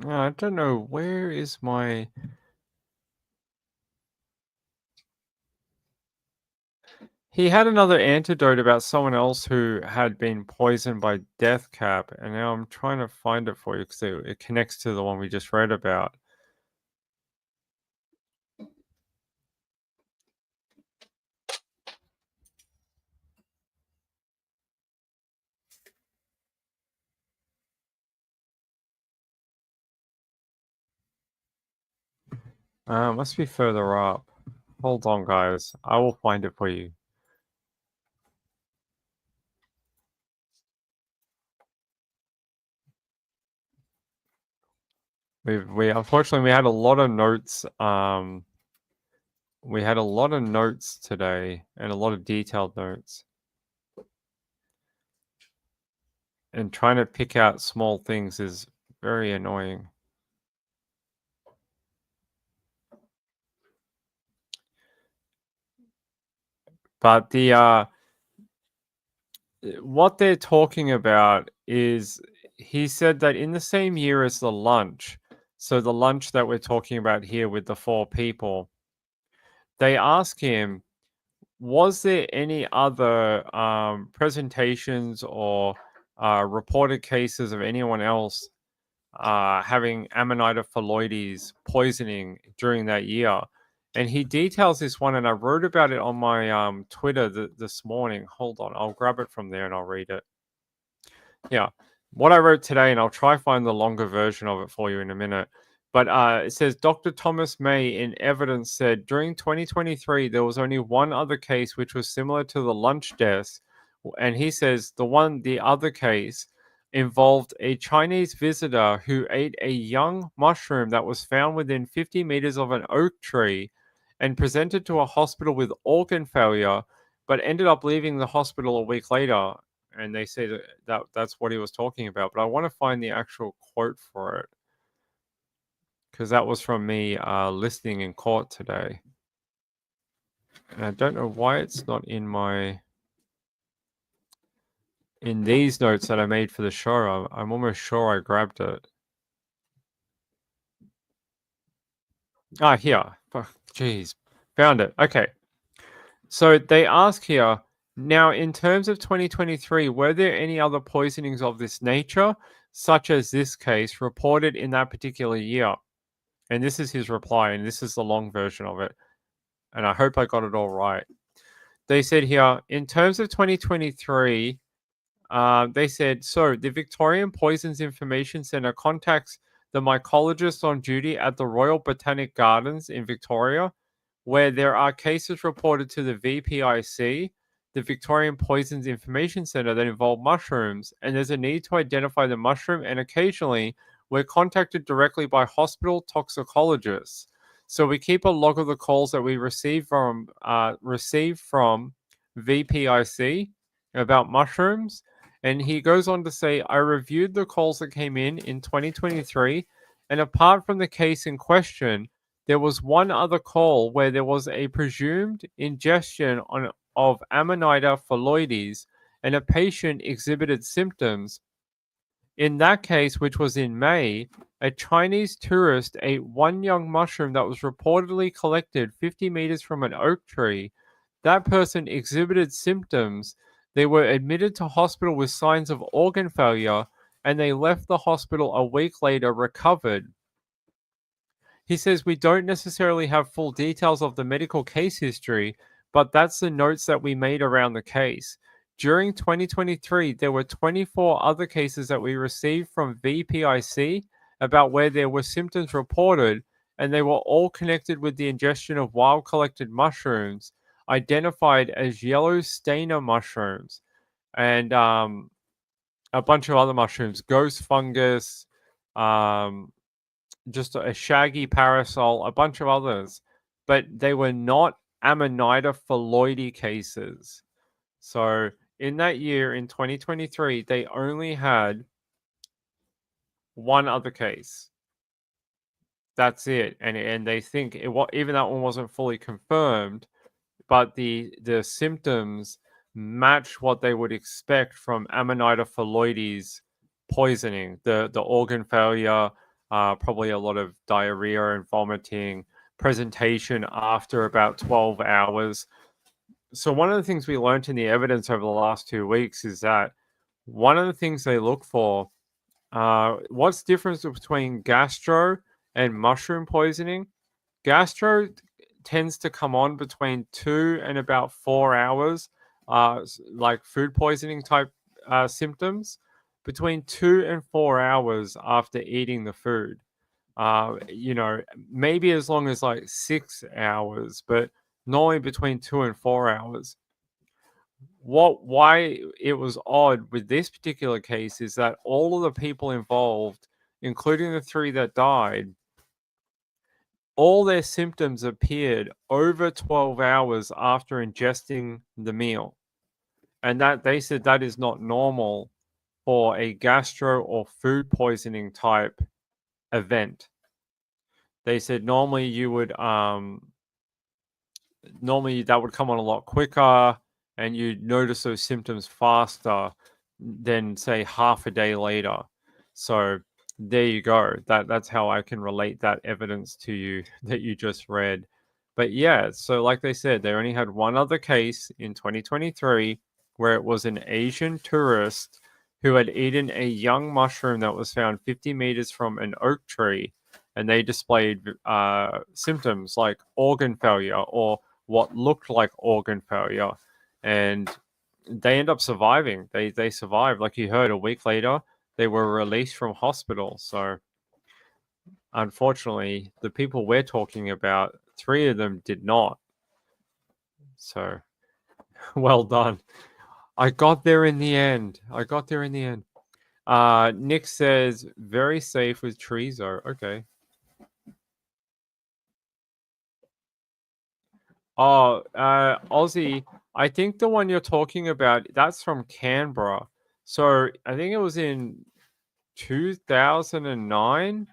I don't know. Where is my. He had another antidote about someone else who had been poisoned by death cap, and now I'm trying to find it for you because it connects to the one we just read about. Must be further up. Hold on, guys. I will find it for you. We unfortunately we had a lot of notes. We had a lot of notes today and a lot of detailed notes. And trying to pick out small things is very annoying. But the what they're talking about is he said that in the same year as the lunch, so the lunch that we're talking about here with the 4 people, they ask him, was there any other presentations or reported cases of anyone else having Amanita phalloides poisoning during that year? And he details this one, and I wrote about it on my Twitter this morning. Hold on, I'll grab it from there and I'll read it. Yeah, what I wrote today, and I'll try find the longer version of it for you in a minute. But it says Dr. Thomas May in evidence said during 2023 there was only one other case which was similar to the lunch deaths, And he says the other case involved a Chinese visitor who ate a young mushroom that was found within 50 meters of an oak tree and presented to a hospital with organ failure, but ended up leaving the hospital a week later. And they say that's what he was talking about. But I want to find the actual quote for it because that was from me listening in court today. And I don't know why it's not in these notes that I made for the show. I'm almost sure I grabbed it. Ah, here. Jeez. Found it. Okay. So they ask here, now in terms of 2023, were there any other poisonings of this nature, such as this case, reported in that particular year? And this is his reply, and this is the long version of it. And I hope I got it all right. They said here, in terms of 2023, they said, so the Victorian Poisons Information Centre contacts the mycologist on duty at the Royal Botanic Gardens in Victoria, where there are cases reported to the VPIC, the Victorian Poisons Information Centre, that involve mushrooms, and there's a need to identify the mushroom, and occasionally we're contacted directly by hospital toxicologists. So we keep a log of the calls that we receive from VPIC about mushrooms. And he goes on to say, I reviewed the calls that came in 2023, and apart from the case in question, there was one other call where there was a presumed ingestion of Amanita phalloides, and a patient exhibited symptoms. In that case, which was in May, a Chinese tourist ate one young mushroom that was reportedly collected 50 meters from an oak tree. That person exhibited symptoms. They were admitted to hospital with signs of organ failure, and they left the hospital a week later recovered. He says we don't necessarily have full details of the medical case history, but that's the notes that we made around the case. During 2023, there were 24 other cases that we received from VPIC about where there were symptoms reported, and they were all connected with the ingestion of wild collected mushrooms identified as yellow stainer mushrooms and a bunch of other mushrooms, ghost fungus, just a shaggy parasol, a bunch of others, but they were not Amanita phalloide cases. So in that year, in 2023, they only had one other case. That's it, and they think even that one wasn't fully confirmed, but the symptoms match what they would expect from Amanita phalloides poisoning, the organ failure, probably a lot of diarrhea and vomiting, presentation after about 12 hours. So one of the things we learned in the evidence over the last 2 weeks is that one of the things they look for, what's the difference between gastro and mushroom poisoning? Gastro tends to come on between 2 and about 4 hours, like food poisoning type symptoms, between 2 and 4 hours after eating the food. Maybe as long as like 6 hours, but normally between 2 and 4 hours. Why it was odd with this particular case is that all of the people involved, including the 3 that died, all their symptoms appeared over 12 hours after ingesting the meal. And that they said that is not normal for a gastro or food poisoning type event. They said normally that would come on a lot quicker and you'd notice those symptoms faster than say half a day later. So there you go. That's how I can relate that evidence to you that you just read. But yeah, so like they said, they only had one other case in 2023 where it was an Asian tourist who had eaten a young mushroom that was found 50 meters from an oak tree, and they displayed symptoms like organ failure or what looked like organ failure, and they end up surviving. They survived, like you heard. A week later, they were released from hospital. So, unfortunately, the people we're talking about, 3 of them did not. So, well done. I got there in the end. Nick says very safe with chorizo. Okay. Oh, Aussie. I think the one you're talking about, that's from Canberra. So I think it was in 2009.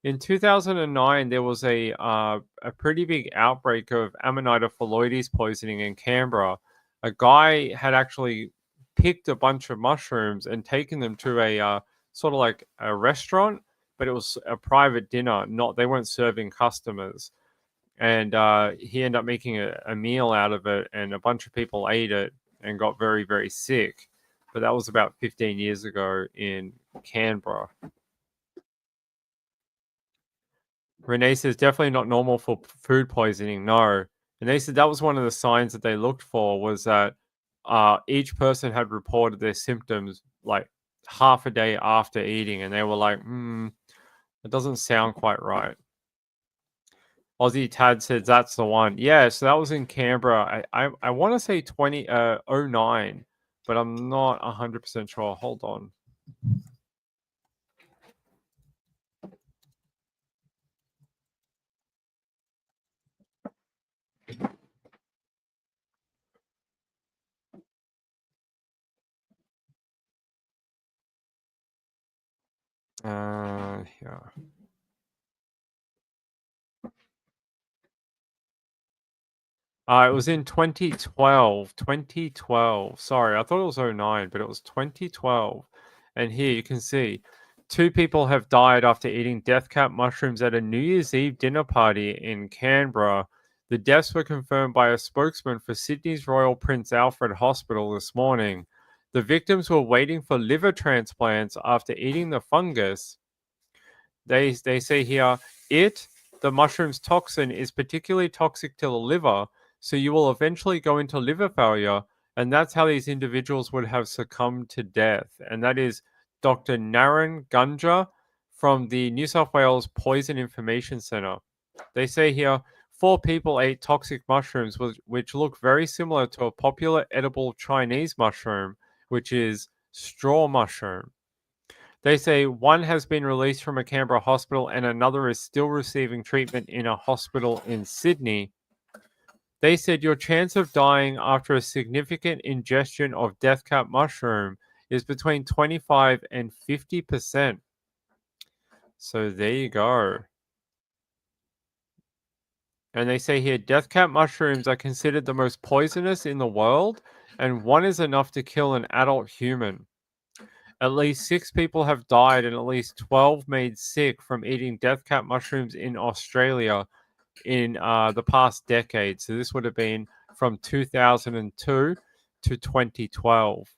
In 2009, there was a pretty big outbreak of Amanita phalloides poisoning in Canberra. A guy had actually picked a bunch of mushrooms and taken them to a sort of like a restaurant, but it was a private dinner. Not they weren't serving customers, and he ended up making a meal out of it, and a bunch of people ate it and got very very sick. But that was about 15 years ago in Canberra. Renee says definitely not normal for food poisoning. No, and they said that was one of the signs that they looked for was that each person had reported their symptoms like half a day after eating, and they were like, it doesn't sound quite right." Aussie Tad says that's the one. Yeah, so that was in Canberra. I want to say 2009, but I'm not 100% sure. Hold on. Yeah. It was in 2012. 2012. Sorry, I thought it was '09, but it was 2012. And here you can see two people have died after eating death cap mushrooms at a New Year's Eve dinner party in Canberra. The deaths were confirmed by a spokesman for Sydney's Royal Prince Alfred Hospital this morning. The victims were waiting for liver transplants after eating the fungus. They say here, the mushroom's toxin is particularly toxic to the liver, so you will eventually go into liver failure, and that's how these individuals would have succumbed to death. And that is Dr. Naren Gunja from the New South Wales Poison Information Centre. They say here, four people ate toxic mushrooms, which look very similar to a popular edible Chinese mushroom, which is straw mushroom. They say one has been released from a Canberra hospital and another is still receiving treatment in a hospital in Sydney. They said your chance of dying after a significant ingestion of death cap mushroom is between 25 and 50%. So there you go. And they say here death cap mushrooms are considered the most poisonous in the world, and one is enough to kill an adult human. At least 6 people have died and at least 12 made sick from eating death cap mushrooms in Australia in the past decade. So this would have been from 2002 to 2012.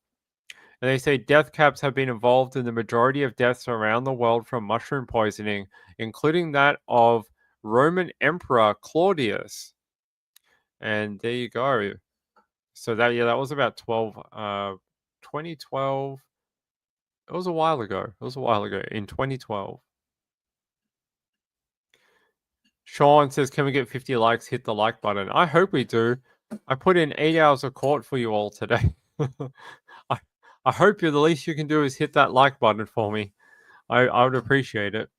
And they say death caps have been involved in the majority of deaths around the world from mushroom poisoning, including that of Roman Emperor Claudius. And there you go. So that was about 2012. It was a while ago. In 2012. Sean says, "Can we get 50 likes? Hit the like button." I hope we do. I put in 8 hours of court for you all today. I, I hope the least you can do is hit that like button for me. I would appreciate it.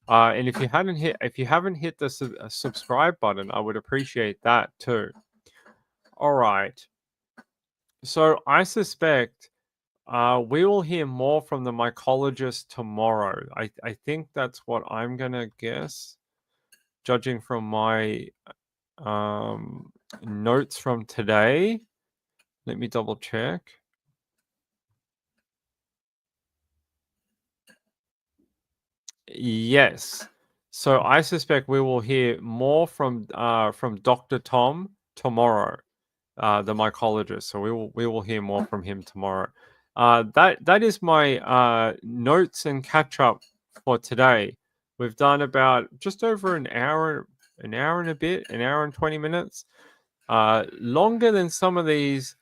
And if you haven't hit the subscribe button, I would appreciate that too. All right. So I suspect we will hear more from the mycologist tomorrow. I think that's what I'm gonna guess, judging from my notes from today. Let me double check. Yes. So I suspect we will hear more from Dr. Tom tomorrow, the mycologist. So we will hear more from him tomorrow. That is my notes and catch up for today. We've done about just over an hour and a bit, an hour and 20 minutes. Longer than some of these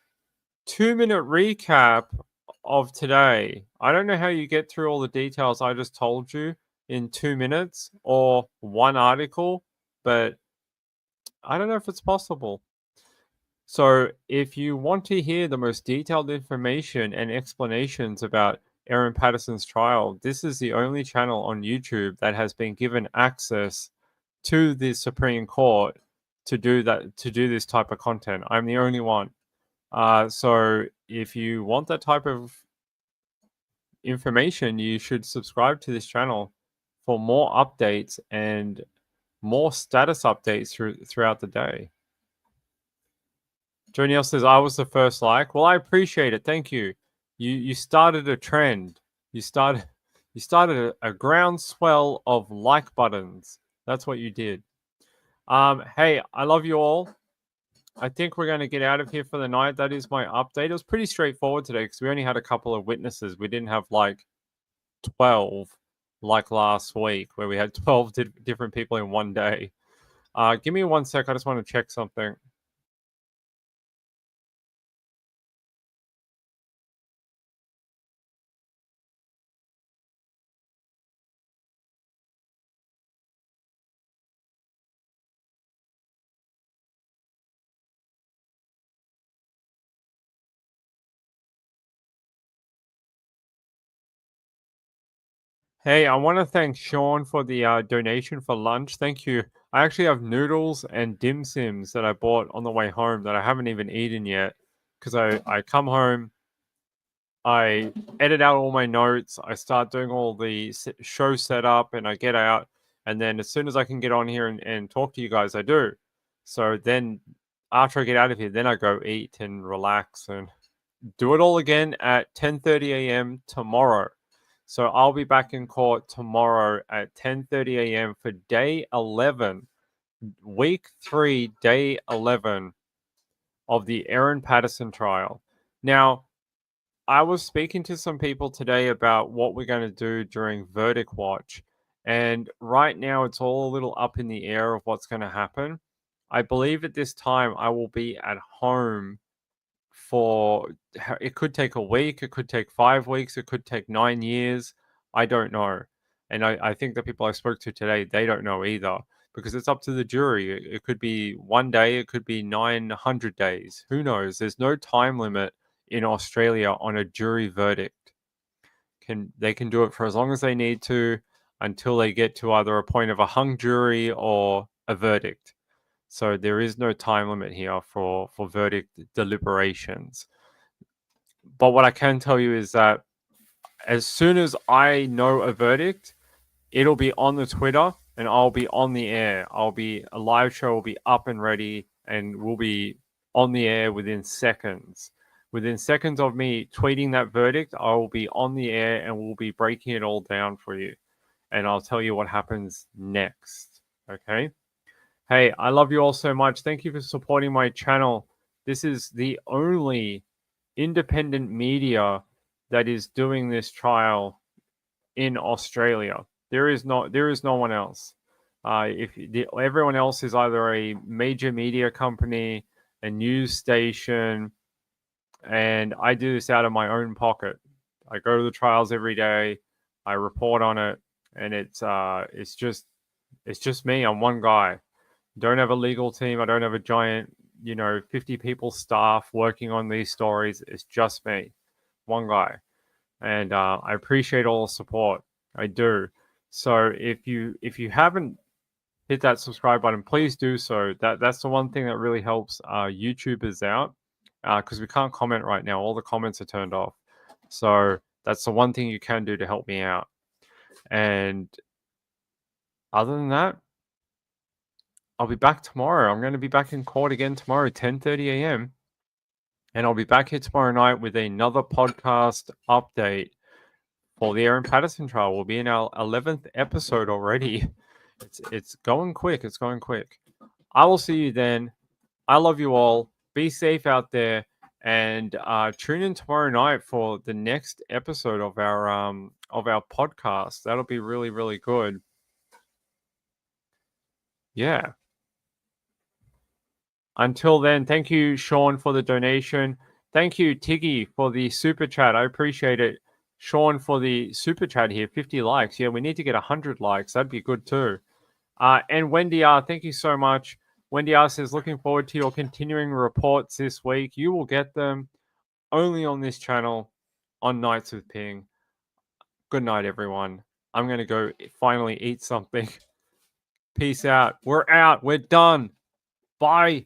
2-minute recap of today. I don't know how you get through all the details I just told you in 2 minutes or one article, but I don't know if it's possible. So if you want to hear the most detailed information and explanations about Erin Patterson's trial, this is the only channel on YouTube that has been given access to the Supreme Court to do this type of content. I'm the only one. So if you want that type of information, you should subscribe to this channel for more updates and more status updates throughout the day. Joniel says, I was the first like. Well, I appreciate it. Thank you. You started a trend. You started a groundswell of like buttons. That's what you did. Hey, I love you all. I think we're going to get out of here for the night. That is my update. It was pretty straightforward today because we only had a couple of witnesses. We didn't have like 12 like last week where we had 12 different people in one day. Give me 1 sec. I just want to check something. Hey, I want to thank Sean for the donation for lunch. Thank you. I actually have noodles and dim sims that I bought on the way home that I haven't even eaten yet because I come home, I edit out all my notes, I start doing all the show setup, and I get out. And then as soon as I can get on here and talk to you guys, I do. So then after I get out of here, then I go eat and relax and do it all again at 10:30 a.m. tomorrow. So I'll be back in court tomorrow at 10:30 a.m. for day 11, week 3, day 11 of the Erin Patterson trial. Now, I was speaking to some people today about what we're going to do during verdict watch. And right now, it's all a little up in the air of what's going to happen. I believe at this time I will be at home for it could take a week, it could take 5 weeks, it could take 9 years. I don't know. And I think the people I spoke to today, they don't know either because it's up to the jury. It could be 1 day, it could be 900 days. Who knows? There's no time limit in Australia on a jury verdict. They can do it for as long as they need to until they get to either a point of a hung jury or a verdict. So there is no time limit here for verdict deliberations. But what I can tell you is that as soon as I know a verdict, it'll be on the Twitter and I'll be on the air. A live show will be up and ready and we'll be on the air within seconds. Within seconds of me tweeting that verdict, I will be on the air and we'll be breaking it all down for you. And I'll tell you what happens next. Okay? Hey, I love you all so much. Thank you for supporting my channel. This is the only independent media that is doing this trial in Australia. There is no one else. Everyone else is either a major media company, a news station, and I do this out of my own pocket. I go to the trials every day. I report on it, and it's just me. I'm one guy. Don't have a legal team. I don't have a giant, 50 people staff working on these stories. It's just me, one guy. And I appreciate all the support. I do. So if you haven't hit that subscribe button, please do so. That's the one thing that really helps YouTubers out because we can't comment right now. All the comments are turned off. So that's the one thing you can do to help me out. And other than that, I'll be back tomorrow. I'm going to be back in court again tomorrow, 10:30 a.m. And I'll be back here tomorrow night with another podcast update for the Erin Patterson trial. We'll be in our 11th episode already. It's going quick. It's going quick. I will see you then. I love you all. Be safe out there, and tune in tomorrow night for the next episode of our podcast. That'll be really, really good. Yeah. Until then, thank you, Sean, for the donation. Thank you, Tiggy, for the super chat. I appreciate it. Sean, for the super chat here, 50 likes. Yeah, we need to get 100 likes. That'd be good too. And Wendy R, thank you so much Wendy R says, looking forward to your continuing reports this week. You will get them only on this channel on Nights with Ping. Good night, everyone. I'm going to go finally eat something. Peace out. We're out. We're done. Bye.